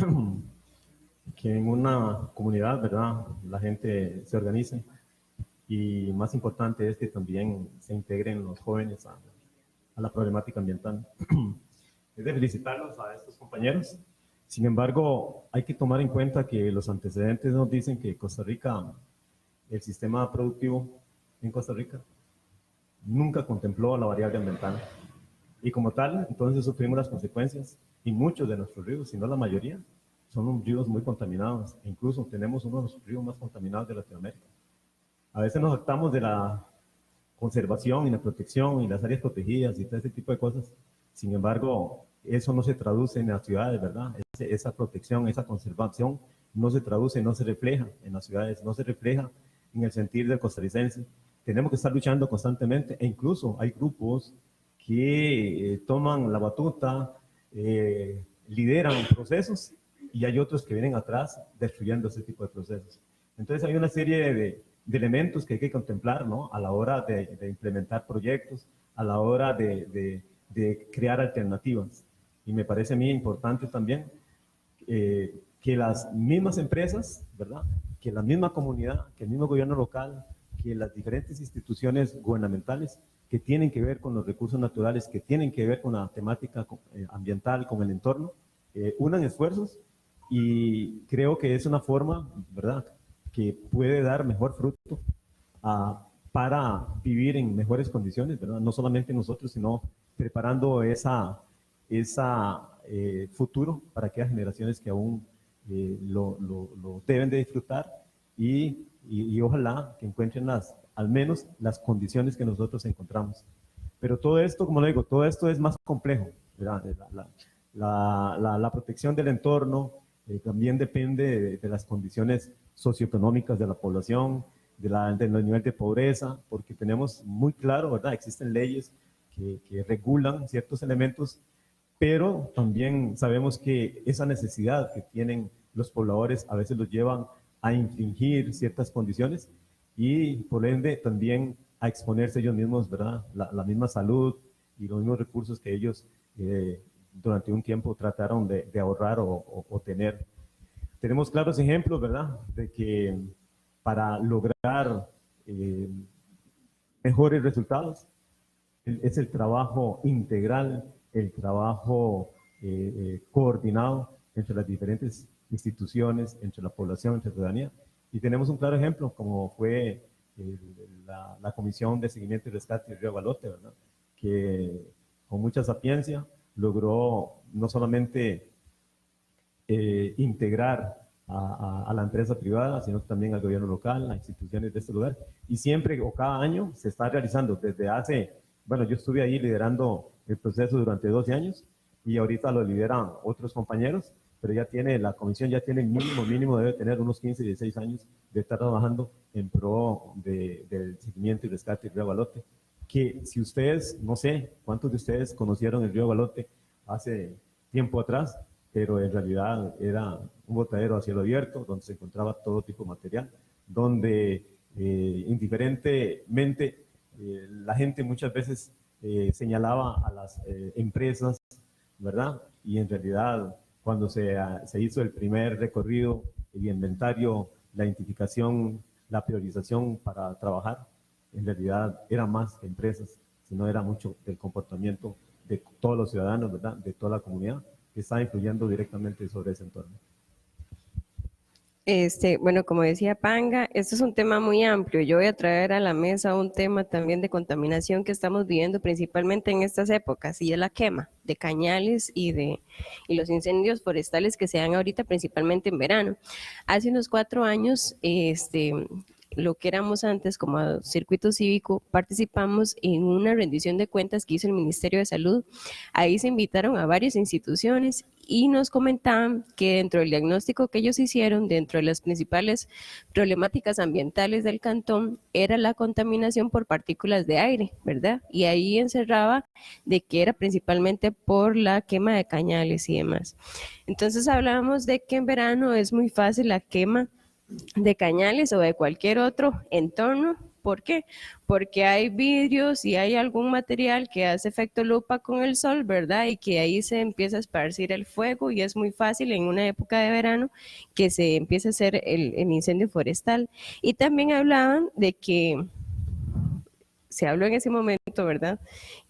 que en una comunidad, ¿verdad?, la gente se organice, y más importante es que también se integren los jóvenes a la problemática ambiental. Es de felicitarlos a estos compañeros. Sin embargo, hay que tomar en cuenta que los antecedentes nos dicen que Costa Rica, el sistema productivo en Costa Rica, nunca contempló la variable ambiental. Y como tal, entonces sufrimos las consecuencias, y muchos de nuestros ríos, si no la mayoría, son ríos muy contaminados. E incluso tenemos uno de los ríos más contaminados de Latinoamérica. A veces nos jactamos de la conservación y la protección y las áreas protegidas y todo ese tipo de cosas. Sin embargo, eso no se traduce en las ciudades, ¿verdad? Esa protección, esa conservación no se traduce, no se refleja en las ciudades, no se refleja en el sentir del costarricense. Tenemos que estar luchando constantemente, e incluso hay grupos que toman la batuta, lideran procesos, y hay otros que vienen atrás destruyendo ese tipo de procesos. Entonces hay una serie de elementos que hay que contemplar, ¿no?, a la hora de implementar proyectos, a la hora de crear alternativas. Y me parece a mí importante también que las mismas empresas, ¿verdad?, que la misma comunidad, que el mismo gobierno local, que las diferentes instituciones gubernamentales que tienen que ver con los recursos naturales, que tienen que ver con la temática ambiental, con el entorno, unan esfuerzos, y creo que es una forma, ¿verdad?, que puede dar mejor fruto para vivir en mejores condiciones, ¿verdad? No solamente nosotros, sino preparando esa futuro para aquellas generaciones que aún lo deben de disfrutar, y ojalá que encuentren al menos las condiciones que nosotros encontramos. Pero todo esto, como le digo, todo esto es más complejo, ¿verdad? La protección del entorno también depende de las condiciones socioeconómicas de la población, del nivel de pobreza, porque tenemos muy claro, ¿verdad? Existen leyes que regulan ciertos elementos, pero también sabemos que esa necesidad que tienen los pobladores a veces los llevan a infringir ciertas condiciones, y por ende también a exponerse ellos mismos, ¿verdad? La misma salud y los mismos recursos que ellos durante un tiempo trataron de ahorrar o tener. Tenemos claros ejemplos, ¿verdad?, de que para lograr mejores resultados es el trabajo integral, el trabajo coordinado entre las diferentes instituciones, entre la población, entre la ciudadanía. Y tenemos un claro ejemplo, como fue la Comisión de Seguimiento y Rescate del Río Gualote, ¿verdad?, que con mucha sapiencia logró no solamente integrar a la empresa privada, sino también al gobierno local, a instituciones de este lugar. Y siempre o cada año se está realizando, desde hace, bueno, yo estuve ahí liderando el proceso durante 12 años, y ahorita lo lideran otros compañeros, pero la comisión ya tiene mínimo debe tener unos 15, 16 años de estar trabajando en pro del seguimiento y rescate del río Gualote, que si ustedes, no sé cuántos de ustedes conocieron el río Gualote hace tiempo atrás, pero en realidad era un botadero a cielo abierto, donde se encontraba todo tipo de material, donde indiferentemente la gente muchas veces señalaba a las empresas, ¿verdad? Y en realidad, cuando se hizo el primer recorrido, el inventario, la identificación, la priorización para trabajar, en realidad era más que empresas, sino era mucho del comportamiento de todos los ciudadanos, ¿verdad?, de toda la comunidad, que está influyendo directamente sobre ese entorno. Bueno, como decía Panga, esto es un tema muy amplio. Yo voy a traer a la mesa un tema también de contaminación que estamos viviendo principalmente en estas épocas, y es la quema de cañales y los incendios forestales que se dan ahorita principalmente en verano. Hace unos 4 años, lo que éramos antes como circuito cívico, participamos en una rendición de cuentas que hizo el Ministerio de Salud. Ahí se invitaron a varias instituciones y nos comentaban que dentro del diagnóstico que ellos hicieron, dentro de las principales problemáticas ambientales del cantón, era la contaminación por partículas de aire, ¿verdad? Y ahí encerraba de que era principalmente por la quema de cañales y demás. Entonces hablábamos de que en verano es muy fácil la quema de cañales o de cualquier otro entorno ¿Por qué? Porque hay vidrios y hay algún material que hace efecto lupa con el sol, ¿verdad? Y que ahí se empieza a esparcir el fuego y es muy fácil en una época de verano que se empiece a hacer el incendio forestal. Y también hablaban de que, se habló en ese momento, ¿verdad?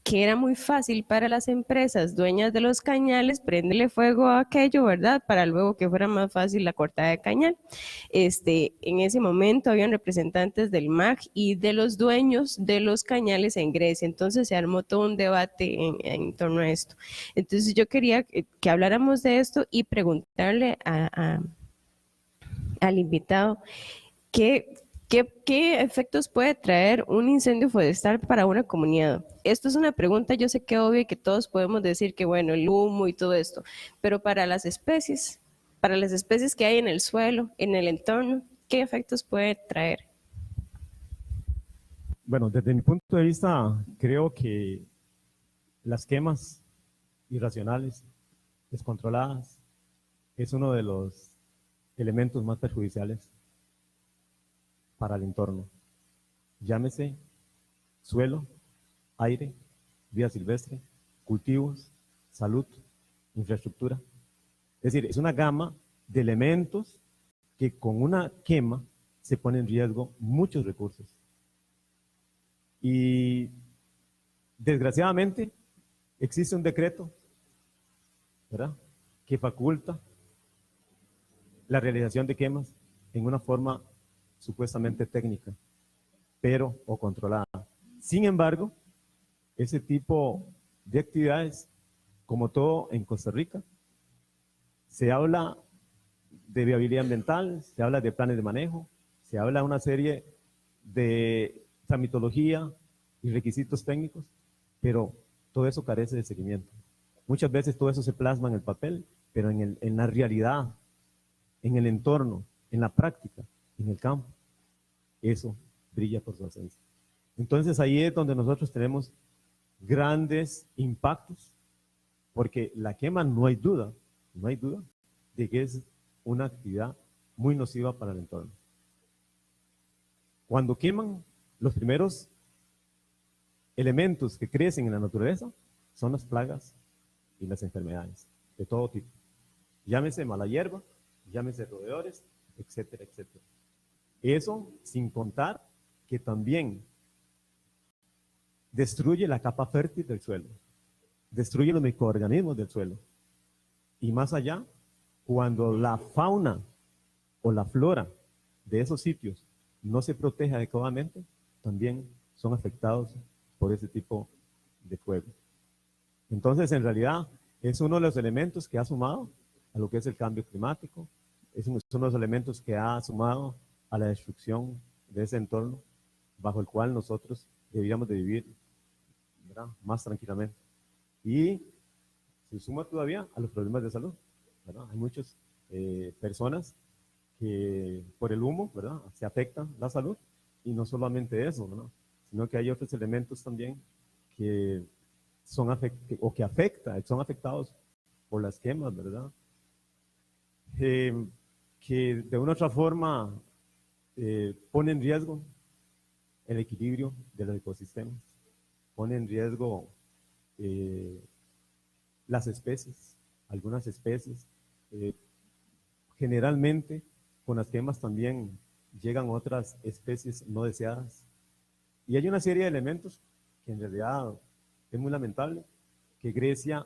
Que era muy fácil para las empresas dueñas de los cañales prenderle fuego a aquello, ¿verdad? Para luego que fuera más fácil la cortada de cañal. En ese momento habían representantes del MAG y de los dueños de los cañales en Grecia. Entonces se armó todo un debate en torno a esto. Entonces yo quería que habláramos de esto y preguntarle al invitado ¿qué efectos puede traer un incendio forestal para una comunidad? Esto es una pregunta, yo sé que obvio y que todos podemos decir que bueno, el humo y todo esto, pero para las especies que hay en el suelo, en el entorno, ¿qué efectos puede traer? Bueno, desde mi punto de vista, creo que las quemas irracionales, descontroladas, es uno de los elementos más perjudiciales para el entorno. Llámese suelo, aire, vida silvestre, cultivos, salud, infraestructura. Es decir, es una gama de elementos que con una quema se pone en riesgo muchos recursos. Y desgraciadamente existe un decreto, ¿verdad?, que faculta la realización de quemas en una forma supuestamente técnica, pero o controlada. Sin embargo, ese tipo de actividades, como todo en Costa Rica, se habla de viabilidad ambiental, se habla de planes de manejo, se habla de una serie de tramitología y requisitos técnicos, pero todo eso carece de seguimiento. Muchas veces todo eso se plasma en el papel, pero en la realidad, en el entorno, en la práctica, en el campo, eso brilla por su ausencia. Entonces ahí es donde nosotros tenemos grandes impactos, porque la quema no hay duda de que es una actividad muy nociva para el entorno. Cuando queman, los primeros elementos que crecen en la naturaleza son las plagas y las enfermedades de todo tipo. Llámese mala hierba, llámese roedores, etcétera, etcétera. Eso sin contar que también destruye la capa fértil del suelo, destruye los microorganismos del suelo. Y más allá, cuando la fauna o la flora de esos sitios no se protege adecuadamente, también son afectados por ese tipo de fuego. Entonces, en realidad, es uno de los elementos que ha sumado a lo que es el cambio climático, es uno de los elementos que ha sumado a la destrucción de ese entorno bajo el cual nosotros deberíamos de vivir, ¿verdad?, más tranquilamente. Y se suma todavía a los problemas de salud, ¿verdad? Hay muchas personas que por el humo, ¿verdad?, se afecta la salud, y no solamente eso, ¿verdad?, sino que hay otros elementos también que son afectados por las quemas, ¿verdad?, que de una u otra forma pone en riesgo el equilibrio de los ecosistemas, pone en riesgo las especies, algunas especies. Generalmente con las quemas también llegan otras especies no deseadas. Y hay una serie de elementos que en realidad es muy lamentable que Grecia,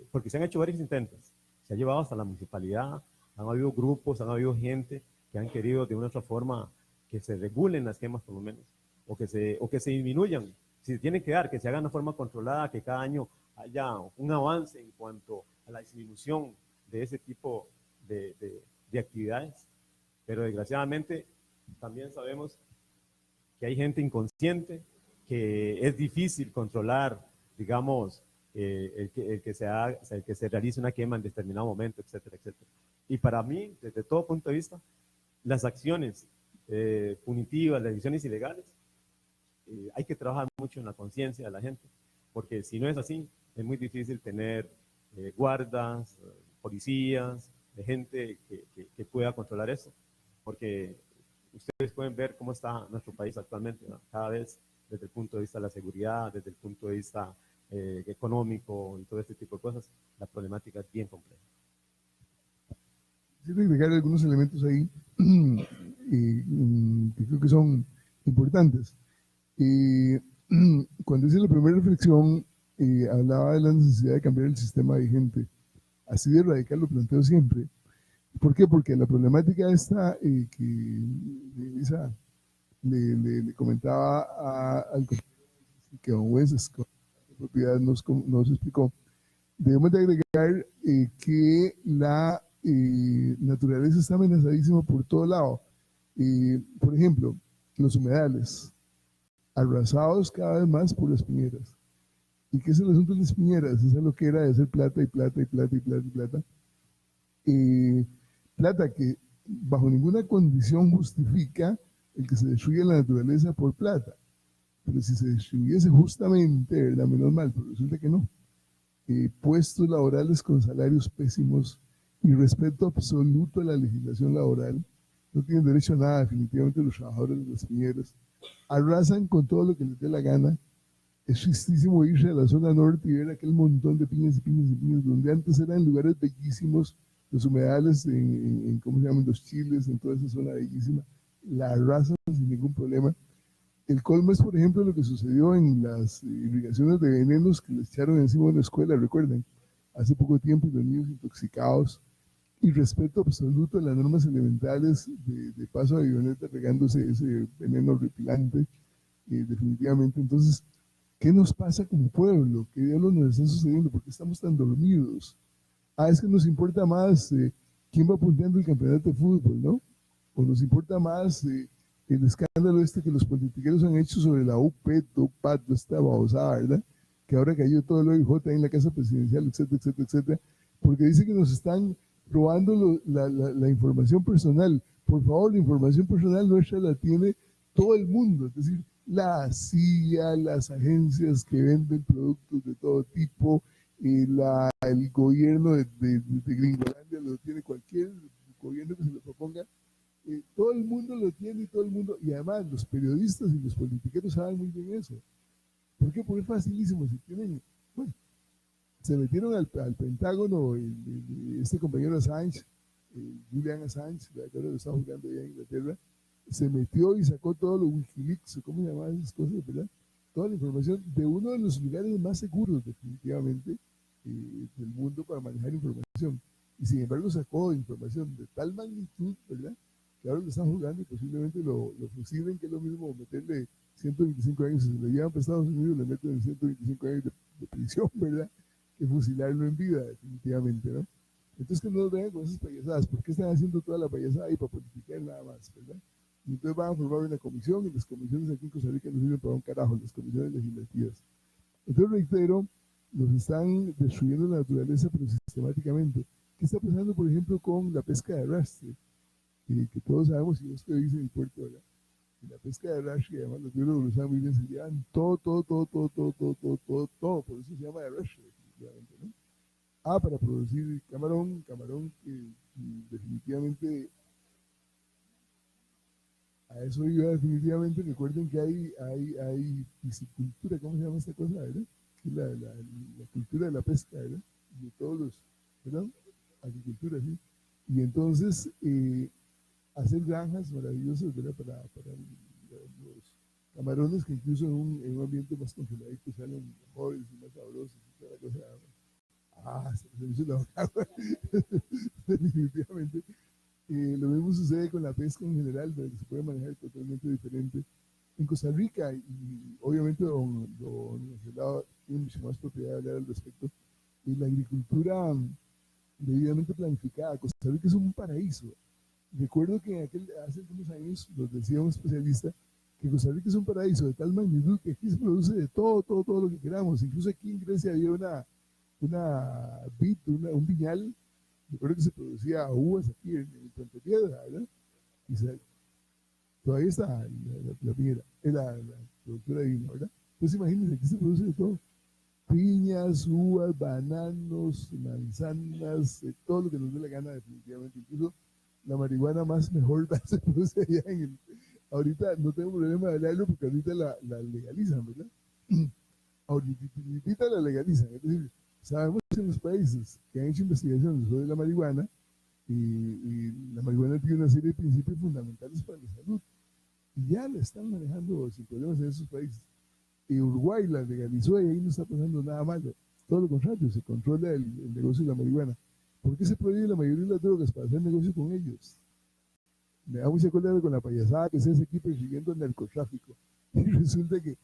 porque se han hecho varios intentos, se ha llevado hasta la municipalidad, han habido grupos, han habido gente que han querido de una u otra forma que se regulen las quemas por lo menos, o que se disminuyan. Si tienen que dar, que se hagan de forma controlada, que cada año haya un avance en cuanto a la disminución de ese tipo de actividades. Pero desgraciadamente también sabemos que hay gente inconsciente, que es difícil controlar, digamos, el que se realice una quema en determinado momento, etcétera, etcétera. Y para mí, desde todo punto de vista, las acciones punitivas, las acciones ilegales, hay que trabajar mucho en la conciencia de la gente, porque si no es así, es muy difícil tener guardas, policías, de gente que pueda controlar eso, porque ustedes pueden ver cómo está nuestro país actualmente, ¿no? Cada vez desde el punto de vista de la seguridad, desde el punto de vista económico y todo este tipo de cosas, la problemática es bien compleja. Quisiera agregar algunos elementos ahí que creo que son importantes. Cuando hice la primera reflexión, hablaba de la necesidad de cambiar el sistema vigente. Así de radical lo planteo siempre. ¿Por qué? Porque la problemática esta que Elisa le comentaba al que don Wes con propiedad nos explicó, debemos de agregar que la naturaleza está amenazadísima por todo lado. Por ejemplo, los humedales, arrasados cada vez más por las piñeras. ¿Y qué es el asunto de las piñeras? Eso es lo que era de hacer plata y plata y plata y plata y plata. Plata que bajo ninguna condición justifica el que se destruya la naturaleza por plata. Pero si se destruyese justamente, ¿verdad? Menos mal, pero resulta que no. Puestos laborales con salarios pésimos y respeto absoluto a la legislación laboral, no tienen derecho a nada definitivamente los trabajadores de las piñeras, arrasan con todo lo que les dé la gana. Es tristísimo irse a la zona norte y ver aquel montón de piñas y piñas y piñas, donde antes eran lugares bellísimos, los humedales ¿cómo se llaman? Los chiles, en toda esa zona bellísima, la arrasan sin ningún problema. El colmo es, por ejemplo, lo que sucedió en las irrigaciones de venenos que les echaron encima de una escuela, recuerden, hace poco tiempo, los niños intoxicados, y respeto absoluto a las normas elementales de paso de avioneta regándose ese veneno repilante, definitivamente. Entonces, ¿qué nos pasa como pueblo? ¿Qué diablos nos está sucediendo? ¿Por qué estamos tan dormidos? Es que nos importa más quién va punteando el campeonato de fútbol, ¿no? O nos importa más el escándalo este que los politiqueros han hecho sobre la UP, TOPAT, esta babosada, ¿verdad? Que ahora cayó todo el OIJ en la casa presidencial, etcétera, etcétera, etcétera, porque dice que nos están robando la información personal. Por favor, la información personal nuestra la tiene todo el mundo, es decir, la CIA, las agencias que venden productos de todo tipo, el gobierno de Gringolandia lo tiene, cualquier gobierno que se lo proponga, todo el mundo lo tiene y además los periodistas y los politiqueros saben muy bien eso. ¿Por qué? Porque es facilísimo. Si tienen, bueno, se metieron al Pentágono, este compañero Assange, Julian Assange, que ahora lo está jugando allá en Inglaterra, se metió y sacó todo lo Wikileaks, ¿cómo se llamaban esas cosas, verdad? Toda la información de uno de los lugares más seguros, definitivamente, del mundo para manejar información. Y sin embargo sacó información de tal magnitud, ¿verdad? Que ahora lo están jugando y posiblemente lo fusilen, que es lo mismo meterle 125 años, si se lo llevan para Estados Unidos, le meten 125 años de prisión, ¿verdad? Que fusilarlo en vida, definitivamente, ¿no? Entonces que no nos vean con esas payasadas. ¿Por qué están haciendo toda la payasada ahí para politicar nada más, verdad? Y entonces van a formar una comisión, y las comisiones aquí en Costa Rica no sirven para un carajo, las comisiones legislativas. Entonces reitero, nos están destruyendo la naturaleza, pero sistemáticamente. ¿Qué está pasando, por ejemplo, con la pesca de arrastre? Que todos sabemos, y esto dice en el puerto, ¿verdad? Y la pesca de arrastre, además los biólogos lo saben muy bien, se llevan todo, por eso se llama de arrastre, definitivamente, ¿no? Para producir camarón que definitivamente, a eso iba definitivamente. Recuerden que hay piscicultura, ¿cómo se llama esta cosa, verdad? La cultura de la pesca, ¿verdad? De todos los, ¿verdad? Agricultura, sí. Y entonces, hacer granjas maravillosas, ¿verdad? Para los camarones, que incluso en un ambiente más congeladito salen mejores y más sabrosos y toda la cosa. Se me hizo la boca. Definitivamente. Lo mismo sucede con la pesca en general, pero que se puede manejar totalmente diferente. En Costa Rica, y obviamente don Celado tiene mucha más propiedad de hablar al respecto, y la agricultura debidamente planificada. Costa Rica es un paraíso. Recuerdo que hace unos años nos decía un especialista que Costa Rica es un paraíso de tal magnitud que aquí se produce de todo lo que queramos. Incluso aquí en Grecia había un viñal. Recuerdo que se producía uvas aquí en Puente Piedra, ¿verdad? Y todavía está la piñera, la productora de vino, ¿verdad? Entonces imagínense, aquí se produce de todo. Piñas, uvas, bananos, manzanas, todo lo que nos dé la gana, definitivamente. Incluso la marihuana más mejor se produce allá ahorita no tengo problema de hablarlo porque ahorita la legalizan, ¿verdad? Ahorita la legalizan, es decir, sabemos en los países que han hecho investigaciones sobre la marihuana y la marihuana tiene una serie de principios fundamentales para la salud y ya la están manejando sin problemas en esos países. Y Uruguay la legalizó y ahí no está pasando nada malo, todo lo contrario, se controla el negocio de la marihuana. ¿Por qué se prohíbe la mayoría de las drogas para hacer negocio con ellos? Me da mucha cólera con la payasada que se hace aquí persiguiendo el narcotráfico. Y resulta que,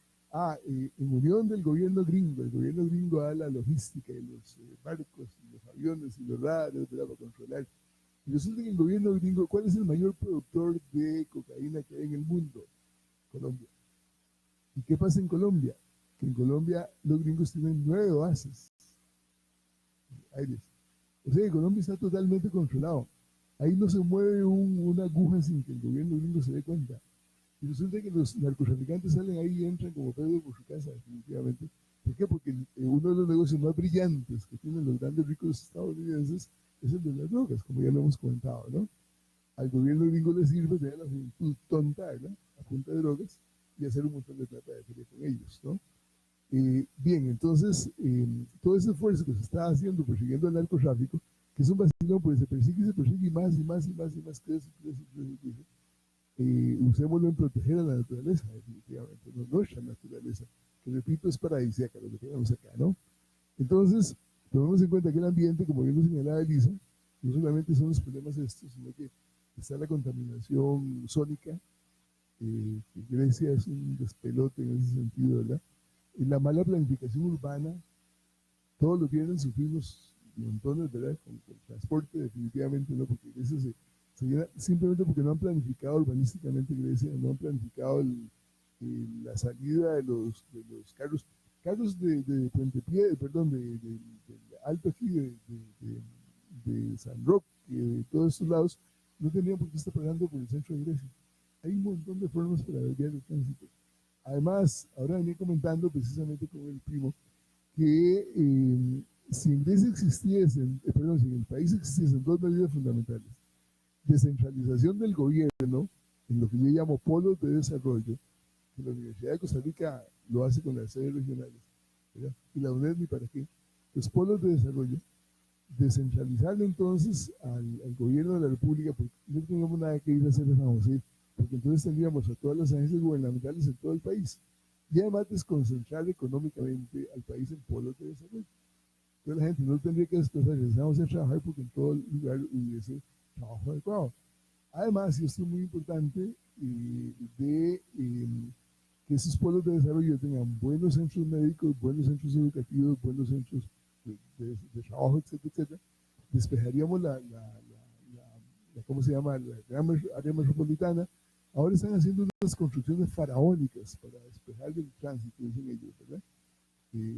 en unión del gobierno gringo, el gobierno gringo da la logística y los barcos y los aviones y los radares para controlar. Y resulta que el gobierno gringo, ¿cuál es el mayor productor de cocaína que hay en el mundo? Colombia. ¿Y qué pasa en Colombia? Que en Colombia los gringos tienen 9 bases aéreas. O sea, Colombia está totalmente controlado. Ahí no se mueve una aguja sin que el gobierno gringo se dé cuenta. Y resulta que los narcotraficantes salen ahí y entran como Pedro por su casa, definitivamente. ¿Por qué? Porque uno de los negocios más brillantes que tienen los grandes ricos estadounidenses es el de las drogas, como ya lo hemos comentado, ¿no? Al gobierno gringo le sirve tener la juventud tonta, ¿verdad? A punta de drogas y hacer un montón de plata de feria con ellos, ¿no? Bien, entonces, todo ese esfuerzo que se está haciendo persiguiendo el narcotráfico, que es un vacilón, pues se persigue y más y más y más y más crece. Usémoslo en proteger a la naturaleza, definitivamente, ¿no? Nuestra naturaleza, que repito, es paradisíaca, lo que tenemos acá, ¿no? Entonces, tomemos en cuenta que el ambiente, como bien lo señalaba Elisa, no solamente son los problemas estos, sino que está la contaminación sónica, que Grecia es un despelote en ese sentido, ¿verdad? Y la mala planificación urbana, todos los viernes sufrimos montones, ¿verdad? Con el transporte, definitivamente no, porque Grecia se llena simplemente porque no han planificado urbanísticamente Grecia, no han planificado la salida de los carros de Puente Piedra, perdón, de Alto aquí, de San Roque, de todos estos lados, no tenían por qué estar pagando por el centro de Grecia. Hay un montón de formas para desviar el tránsito. Además, ahora venía comentando precisamente con el primo que si en Grecia existiesen, si en el país existiesen 2 medidas fundamentales: descentralización del gobierno, en lo que yo llamo polos de desarrollo, que la Universidad de Costa Rica lo hace con las sedes regionales, ¿verdad? Y la UNED ni para qué. Los polos de desarrollo, descentralizarle entonces al gobierno de la República, porque no tenemos nada que ir a hacer a San José, porque entonces tendríamos a todas las agencias gubernamentales en todo el país, y además desconcentrar económicamente al país en polos de desarrollo. Entonces la gente no tendría que desplazarse a San José a trabajar porque en todo lugar hubiese trabajo adecuado. Además, y esto es muy importante, que esos polos de desarrollo tengan buenos centros médicos, buenos centros educativos, buenos centros de trabajo, etcétera, etcétera. Despejaríamos ¿cómo se llama? La gran área metropolitana. Ahora están haciendo unas construcciones faraónicas para despejar el tránsito, dicen ellos, ¿verdad?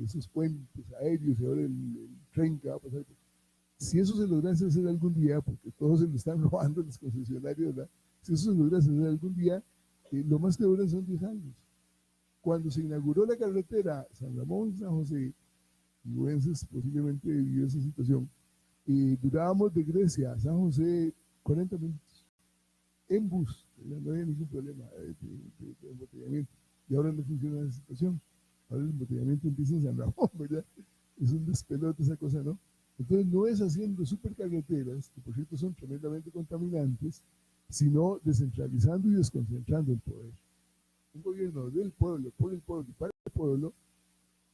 Esos puentes aéreos y ahora el tren que va a pasar. Si eso se lograse hacer algún día, porque todos se lo están robando los concesionarios, ¿verdad? Si eso se lograse hacer algún día, lo más que duran son 10 años. Cuando se inauguró la carretera San Ramón-San José, Luenses posiblemente vivió esa situación, durábamos de Grecia a San José 40 minutos en bus, no había ningún problema de embotellamiento. Y ahora no funciona esa situación. Ahora el embotellamiento empieza en San Ramón, ¿verdad? Es un despelote esa cosa, ¿no? Entonces no es haciendo supercarreteras, que por cierto son tremendamente contaminantes, sino descentralizando y desconcentrando el poder. Un gobierno del pueblo, por el pueblo y para el pueblo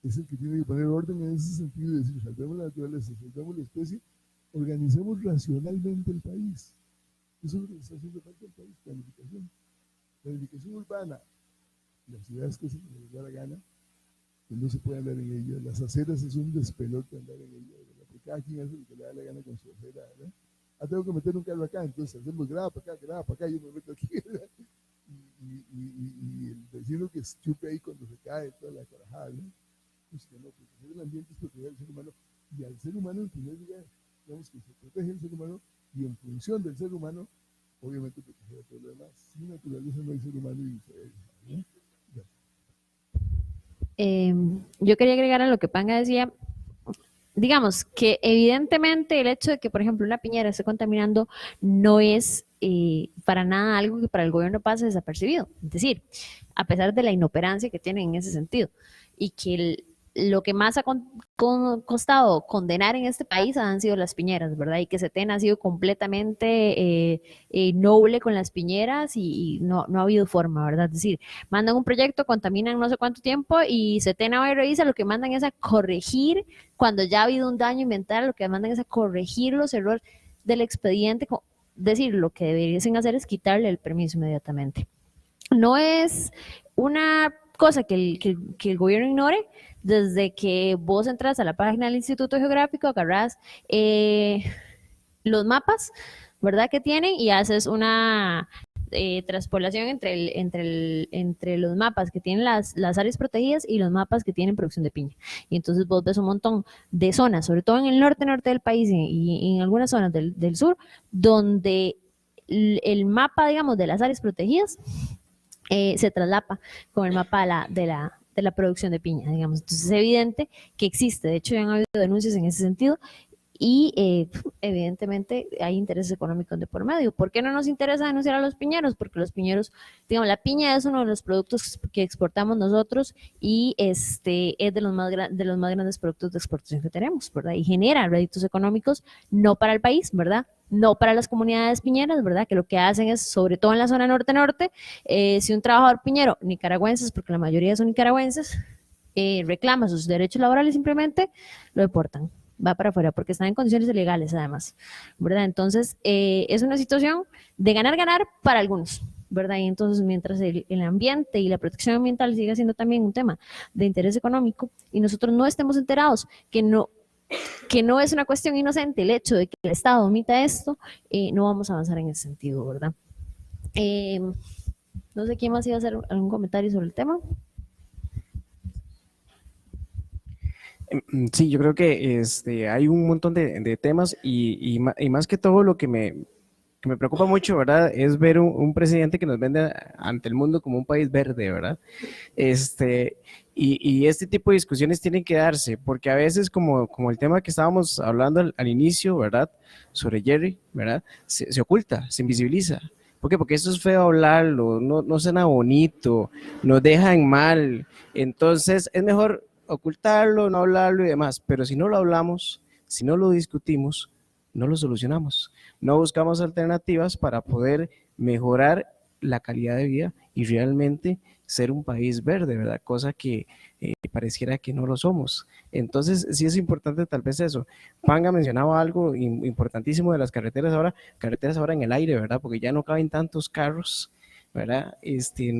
es el que tiene que poner orden en ese sentido y decir: salvemos la naturaleza, salvemos la especie, organicemos racionalmente el país. Eso es lo que está haciendo falta el país: planificación. Planificación urbana. Las ciudades que se les da la gana, que no se puede andar en ellas. Las aceras es un despelote andar en ellas, ¿verdad? Porque cada quien hace lo que le da la gana con su acera, ¿verdad? Tengo que meter un carro acá, entonces hacemos grava para acá, yo me meto aquí, ¿verdad? Y el vecino que chupe ahí cuando se cae, toda la carajada, ¿no? Pues que no, proteger el ambiente es proteger al ser humano, y al ser humano en primer lugar, digamos que se protege al ser humano, y en función del ser humano, obviamente proteger a todo lo demás. Sin naturaleza no hay ser humano y viceversa, ¿no? Yo quería agregar a lo que Panga decía, digamos que evidentemente el hecho de que, por ejemplo, una piñera esté contaminando no es para nada algo que para el gobierno pase desapercibido. Es decir, a pesar de la inoperancia que tienen en ese sentido y que lo que más ha costado condenar en este país han sido las piñeras, ¿verdad? Y que Setén ha sido completamente noble con las piñeras y no ha habido forma, ¿verdad? Es decir, mandan un proyecto, contaminan no sé cuánto tiempo y Setén va y revisa, lo que mandan es a corregir, cuando ya ha habido un daño ambiental, lo que mandan es a corregir los errores del expediente, decir, lo que deberían hacer es quitarle el permiso inmediatamente. No es una cosa que el gobierno ignore. Desde que vos entras a la página del Instituto Geográfico, agarrás los mapas, ¿verdad? Que tienen y haces una traspolación entre los mapas que tienen las áreas protegidas y los mapas que tienen producción de piña. Y entonces vos ves un montón de zonas, sobre todo en el norte del país y en algunas zonas del sur, donde el mapa, digamos, de las áreas protegidas se traslapa con el mapa de la producción de piña, digamos. Entonces es evidente que existe, de hecho ya han habido denuncias en ese sentido y evidentemente hay intereses económicos de por medio. ¿Por qué no nos interesa denunciar a los piñeros? Porque los piñeros, digamos, la piña es uno de los productos que exportamos nosotros y es de los más grandes productos de exportación que tenemos, ¿verdad? Y genera réditos económicos no para el país, ¿verdad? No para las comunidades piñeras, ¿verdad? Que lo que hacen es, sobre todo en la zona norte-norte, si un trabajador piñero, nicaragüenses, porque la mayoría son nicaragüenses, reclama sus derechos laborales, simplemente lo deportan, va para afuera, porque están en condiciones ilegales además, ¿verdad? Entonces, es una situación de ganar para algunos, ¿verdad? Y entonces, mientras el ambiente y la protección ambiental siga siendo también un tema de interés económico y nosotros no estemos enterados que no es una cuestión inocente el hecho de que el Estado omita esto, no vamos a avanzar en ese sentido, ¿verdad? No sé quién más iba a hacer algún comentario sobre el tema. Sí, yo creo que hay un montón de temas y más que todo lo que me preocupa mucho, ¿verdad? Es ver un presidente que nos vende ante el mundo como un país verde, ¿verdad? Y este tipo de discusiones tienen que darse, porque a veces como el tema que estábamos hablando al inicio, ¿verdad? Sobre Jerry, ¿verdad? Se oculta, se invisibiliza. ¿Por qué? Porque eso es feo hablarlo, no suena bonito, nos dejan mal. Entonces es mejor ocultarlo, no hablarlo y demás, pero si no lo hablamos, si no lo discutimos, no lo solucionamos, no buscamos alternativas para poder mejorar la calidad de vida y realmente ser un país verde, ¿verdad? Cosa que pareciera que no lo somos. Entonces, sí es importante tal vez eso. Panga mencionaba algo importantísimo de las carreteras ahora en el aire, ¿verdad? Porque ya no caben tantos carros, ¿verdad?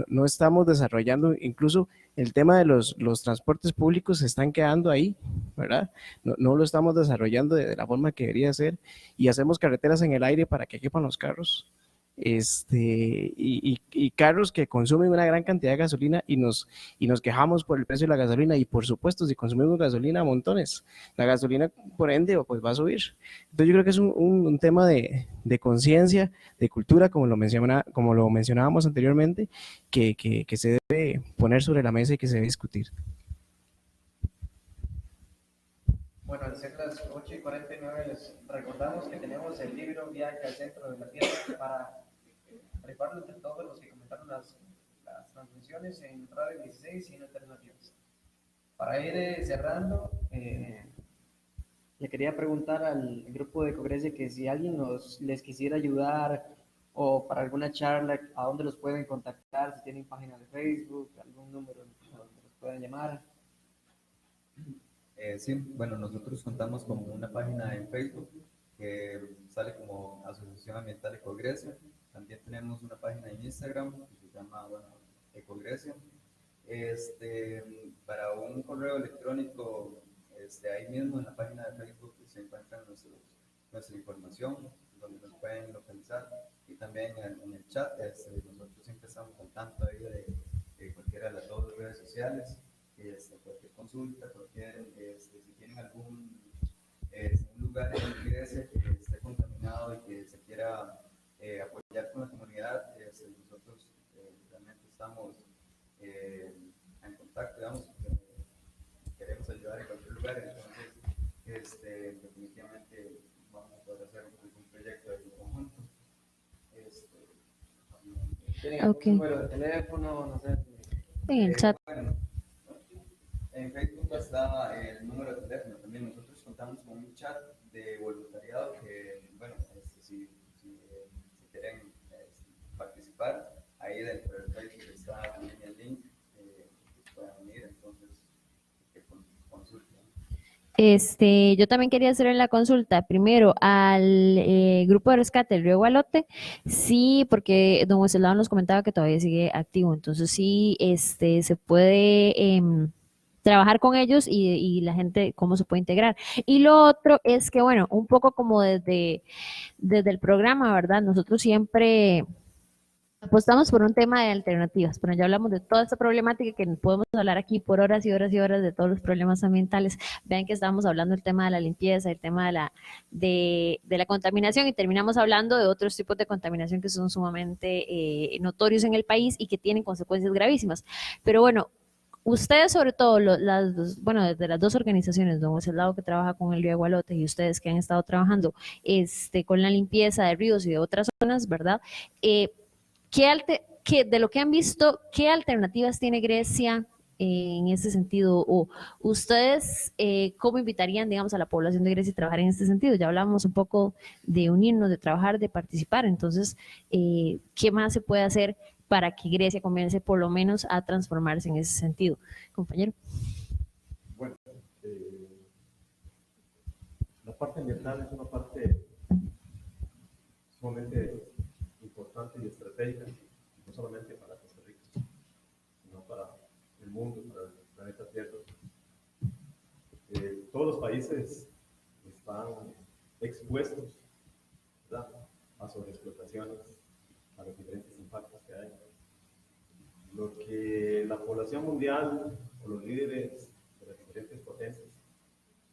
No estamos desarrollando, incluso el tema de los transportes públicos se están quedando ahí, ¿verdad? No lo estamos desarrollando de la forma que debería ser y hacemos carreteras en el aire para que quepan los carros. Y carros que consumen una gran cantidad de gasolina y nos quejamos por el precio de la gasolina y por supuesto si consumimos gasolina montones, la gasolina por ende pues va a subir. Entonces yo creo que es un tema de conciencia, de cultura, como lo mencionábamos anteriormente, que se debe poner sobre la mesa y que se debe discutir. Bueno, al ser las 8:49 les recordamos que tenemos el libro Viaje al Centro de la Tierra para rifarlo entre todos los que comentaron las transmisiones en Radio 16 y en Alternativas. Para ir cerrando, le quería preguntar al grupo de Cogresia que si alguien les quisiera ayudar o para alguna charla, a dónde los pueden contactar, si tienen página de Facebook, algún número donde los puedan llamar. Sí, bueno, nosotros contamos con una página en Facebook que sale como Asociación Ambiental Ecogresia. También tenemos una página en Instagram que se llama, Ecogresia. Para un correo electrónico, ahí mismo en la página de Facebook se encuentra nuestra información, donde nos pueden localizar. Y también en el chat, nosotros siempre estamos al tanto ahí de cualquiera de las dos redes sociales. Cualquier consulta, si tienen algún lugar en la iglesia que esté contaminado y que se quiera apoyar con la comunidad, nosotros realmente estamos en contacto, digamos, queremos ayudar en cualquier lugar, entonces proyecto en conjunto. ¿Tienen algún Ok. número de teléfono? No sé. En el chat. Bueno, en Facebook está el número de teléfono también. Nosotros contamos con un chat de voluntariado que, bueno, si quieren participar, ahí dentro del Facebook está también el link que puedan unir, entonces que consulten. Yo también quería hacer la consulta primero al grupo de rescate del río Gualote, sí, porque don Wenceslao nos comentaba que todavía sigue activo, entonces sí, se puede trabajar con ellos y la gente cómo se puede integrar. Y lo otro es que, bueno, un poco como desde el programa, ¿verdad? Nosotros siempre apostamos por un tema de alternativas, pero ya hablamos de toda esta problemática que podemos hablar aquí por horas y horas y horas de todos los problemas ambientales. Vean que estábamos hablando del tema de la limpieza, el tema de la contaminación y terminamos hablando de otros tipos de contaminación que son sumamente notorios en el país y que tienen consecuencias gravísimas. Pero bueno, ustedes sobre todo, bueno, desde las dos organizaciones, don Wenceslao que trabaja con el río Gualote y ustedes que han estado trabajando con la limpieza de ríos y de otras zonas, ¿verdad? De lo que han visto, ¿qué alternativas tiene Grecia en ese sentido? O ustedes, ¿cómo invitarían, digamos, a la población de Grecia a trabajar en este sentido? Ya hablábamos un poco de unirnos, de trabajar, de participar. Entonces, ¿qué más se puede hacer para que Grecia comience por lo menos a transformarse en ese sentido? Compañero. Bueno, la parte ambiental es una parte sumamente importante y estratégica, no solamente para Costa Rica, sino para el mundo, para el planeta Tierra. Todos los países están expuestos, ¿verdad?, a sobreexplotaciones, a los diferentes impactos que hay. Lo que la población mundial o los líderes de las diferentes potencias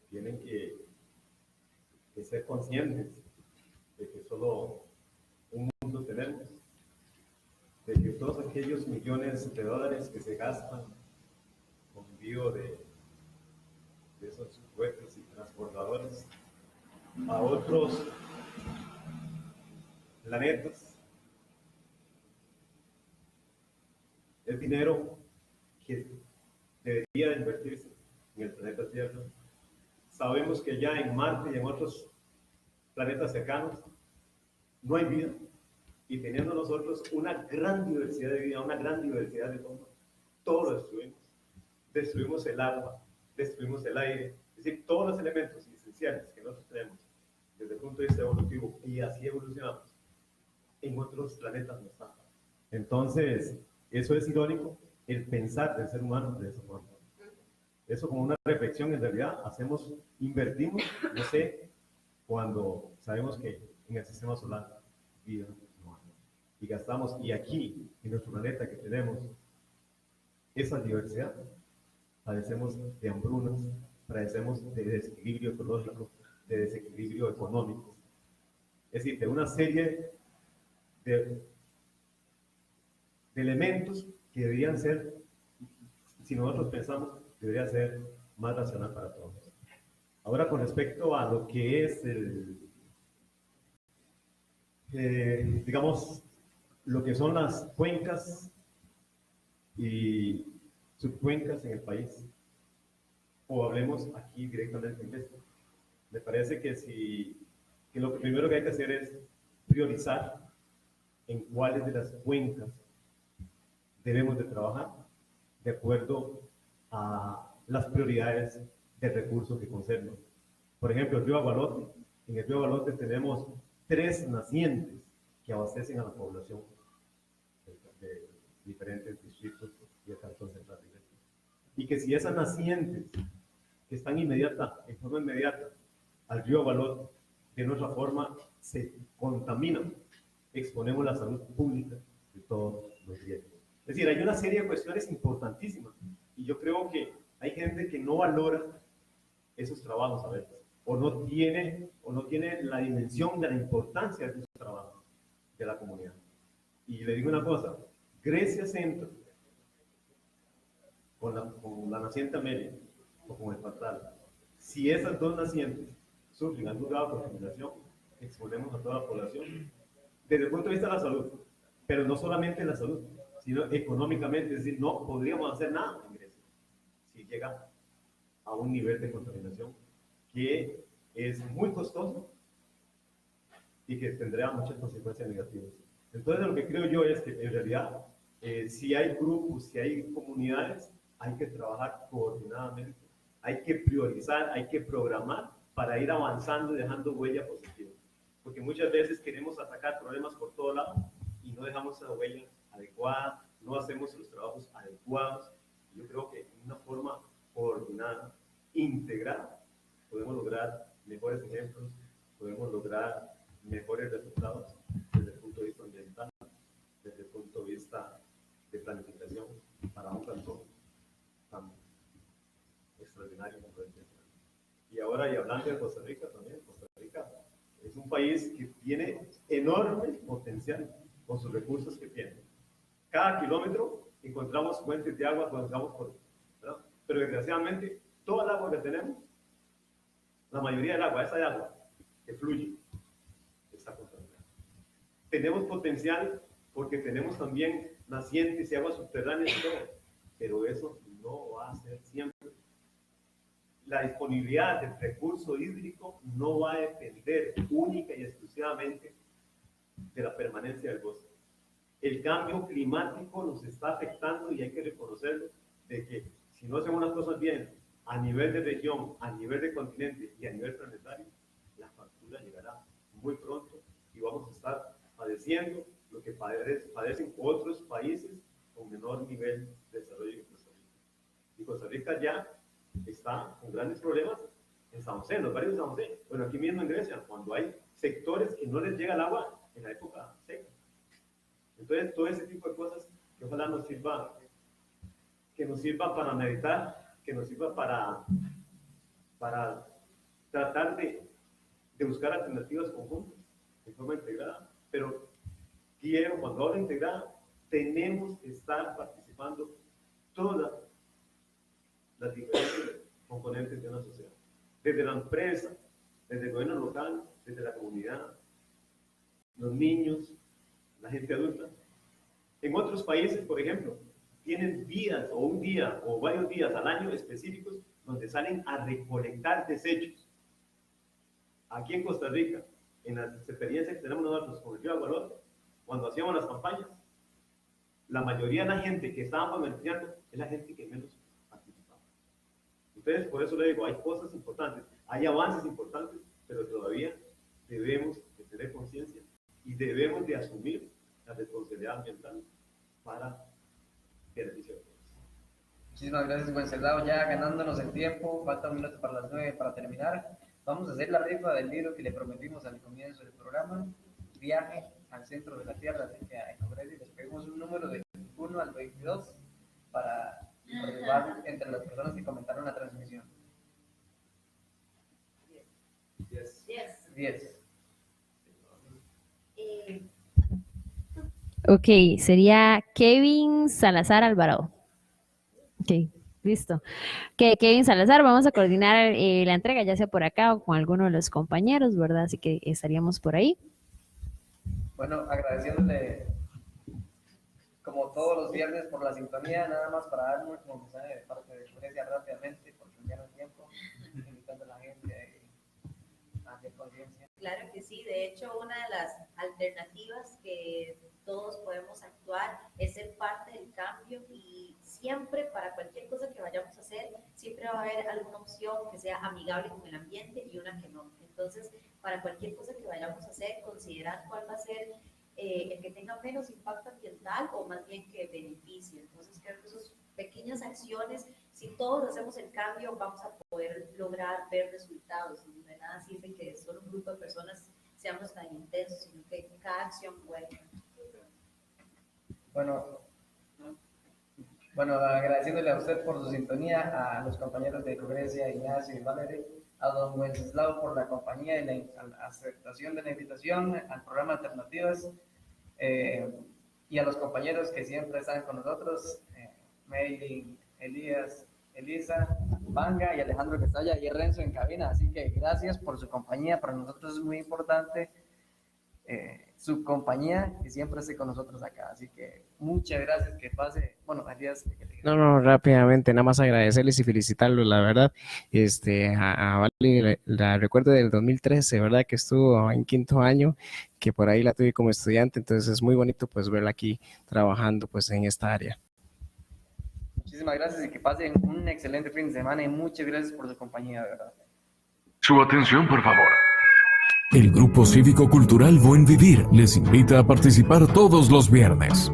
tienen que ser conscientes de que solo un mundo tenemos, de que todos aquellos millones de dólares que se gastan con envío de esos cohetes y transportadores a otros planetas es dinero que debería invertirse en el planeta Tierra. Sabemos que ya en Marte y en otros planetas cercanos no hay vida, y teniendo nosotros una gran diversidad de vida, una gran diversidad de formas, todo lo destruimos. Destruimos el agua, destruimos el aire, es decir, todos los elementos esenciales que nosotros tenemos desde el punto de vista evolutivo, y así evolucionamos, en otros planetas no están. Entonces, eso es irónico, el pensar del ser humano de esa forma. Eso como una reflexión, en realidad, invertimos, no sé, cuando sabemos que en el sistema solar vida no hay. Y gastamos, y aquí, en nuestro planeta que tenemos esa diversidad, padecemos de hambrunas, padecemos de desequilibrio ecológico, de desequilibrio económico. Es decir, de una serie de elementos que deberían ser, si nosotros pensamos, debería ser más racional para todos. Ahora, con respecto a lo que es digamos, lo que son las cuencas y subcuencas en el país, o hablemos aquí directamente en esto, me parece que lo primero que hay que hacer es priorizar en cuáles de las cuencas debemos de trabajar de acuerdo a las prioridades del recurso que conservan. Por ejemplo, el río Gualote. En el río Gualote tenemos 3 nacientes que abastecen a la población de diferentes distritos y el cantón central de Grecia. Y que si esas nacientes que están en forma inmediata al río Gualote, de nuestra forma se contaminan, exponemos la salud pública de todos los riesgos. Es decir, hay una serie de cuestiones importantísimas, y yo creo que hay gente que no valora esos trabajos a veces, o no tiene la dimensión de la importancia de esos trabajos de la comunidad. Y le digo una cosa, Grecia Centro, con la naciente Amelia, o con el Patal, si esas dos nacientes sufren algún grado de contaminación, exponemos a toda la población desde el punto de vista de la salud, pero no solamente la salud, sino económicamente, es decir, no podríamos hacer nada en Grecia si llega a un nivel de contaminación que es muy costoso y que tendrá muchas consecuencias negativas. Entonces, lo que creo yo es que en realidad, si hay grupos, si hay comunidades, hay que trabajar coordinadamente, hay que priorizar, hay que programar para ir avanzando y dejando huella positiva. Porque muchas veces queremos atacar problemas por todo lado y no dejamos esa huella adecuada, no hacemos los trabajos adecuados. Yo creo que de una forma coordinada, integrada, podemos lograr mejores ejemplos, podemos lograr mejores resultados desde el punto de vista ambiental, desde el punto de vista de planificación para un cantón tan extraordinario como este. Y ahora, y hablando de Costa Rica también, Costa Rica es un país que tiene enorme potencial con sus recursos que tiene. Cada kilómetro encontramos fuentes de agua, ¿verdad? Pero desgraciadamente, toda el agua que tenemos, la mayoría del agua, esa de agua que fluye, está contaminada. Tenemos potencial porque tenemos también nacientes y aguas subterráneas y todo, pero eso no va a ser siempre. La disponibilidad del recurso hídrico no va a depender única y exclusivamente de la permanencia del bosque. El cambio climático nos está afectando y hay que reconocerlo, de que si no hacemos las cosas bien a nivel de región, a nivel de continente y a nivel planetario, la factura llegará muy pronto y vamos a estar padeciendo lo que padecen otros países con menor nivel de desarrollo que Costa Rica. Y Costa Rica ya está con grandes problemas en San José, en los barrios de San José. Bueno, aquí mismo en Grecia, cuando hay sectores que no les llega el agua en la época seca. Entonces, todo ese tipo de cosas que ojalá nos sirva, que nos sirva para meditar, que nos sirva para tratar de buscar alternativas conjuntas, de forma integrada. Pero cuando hablo integrada, tenemos que estar participando todas las diferentes componentes de una sociedad. Desde la empresa, desde el gobierno local, desde la comunidad, los niños, la gente adulta. En otros países, por ejemplo, tienen días o un día o varios días al año específicos donde salen a recolectar desechos. Aquí en Costa Rica, en las experiencias que tenemos nosotros con el río Agualote, cuando hacíamos las campañas, la mayoría de la gente que estábamos beneficiando es la gente que menos participaba. Entonces, por eso le digo, hay cosas importantes, hay avances importantes, pero todavía debemos de tener conciencia y debemos de asumir la responsabilidad ambiental para beneficio de todos. Muchísimas gracias, Wenceslao. Ya ganándonos el tiempo, falta un minuto para las 9 para terminar. Vamos a hacer la rifa del libro que le prometimos al comienzo del programa, Viaje al Centro de la Tierra, de Congreso, y les pedimos un número de 1 al 22 para participar entre las personas que comentaron la transmisión. 10. Ok, sería Kevin Salazar Alvarado. Ok, listo. Kevin Salazar, vamos a coordinar la entrega, ya sea por acá o con alguno de los compañeros, ¿verdad? Así que estaríamos por ahí. Bueno, agradeciéndole como todos los viernes por la sintonía, nada más para dar un mensaje de parte de Grecia rápidamente, porque ya no hay tiempo, invitando a la gente a hacer conciencia. Claro que sí, de hecho una de las alternativas que todos podemos actuar es ser parte del cambio y siempre para cualquier cosa que vayamos a hacer, siempre va a haber alguna opción que sea amigable con el ambiente y una que no. Entonces, para cualquier cosa que vayamos a hacer, considerar cuál va a ser el que tenga menos impacto ambiental o más bien que beneficie. Entonces, creo que esas pequeñas acciones, si todos hacemos el cambio, vamos a poder lograr ver resultados. De nada sirve que solo un grupo de personas seamos tan intensos, sino que cada acción cuenta. Bueno, agradeciéndole a usted por su sintonía, a los compañeros de Grecia, Ignacio y Valerie, a don Wenceslao por la compañía y la aceptación de la invitación al programa Alternativas, y a los compañeros que siempre están con nosotros, Maylin, Elías, Elisa, Vanga y Alejandro que está allá y Renzo en cabina. Así que gracias por su compañía. Para nosotros es muy importante su compañía, que siempre esté con nosotros acá. Así que muchas gracias, que pase. Bueno, Elías. No, rápidamente, nada más agradecerles y felicitarlos, la verdad. A Vale, la recuerdo del 2013, ¿verdad? Que estuvo en 5º año, que por ahí la tuve como estudiante, entonces es muy bonito pues verla aquí trabajando pues en esta área. Muchísimas gracias y que pasen un excelente fin de semana y muchas gracias por su compañía, de verdad. Su atención, por favor. El Grupo Cívico Cultural Buen Vivir les invita a participar todos los viernes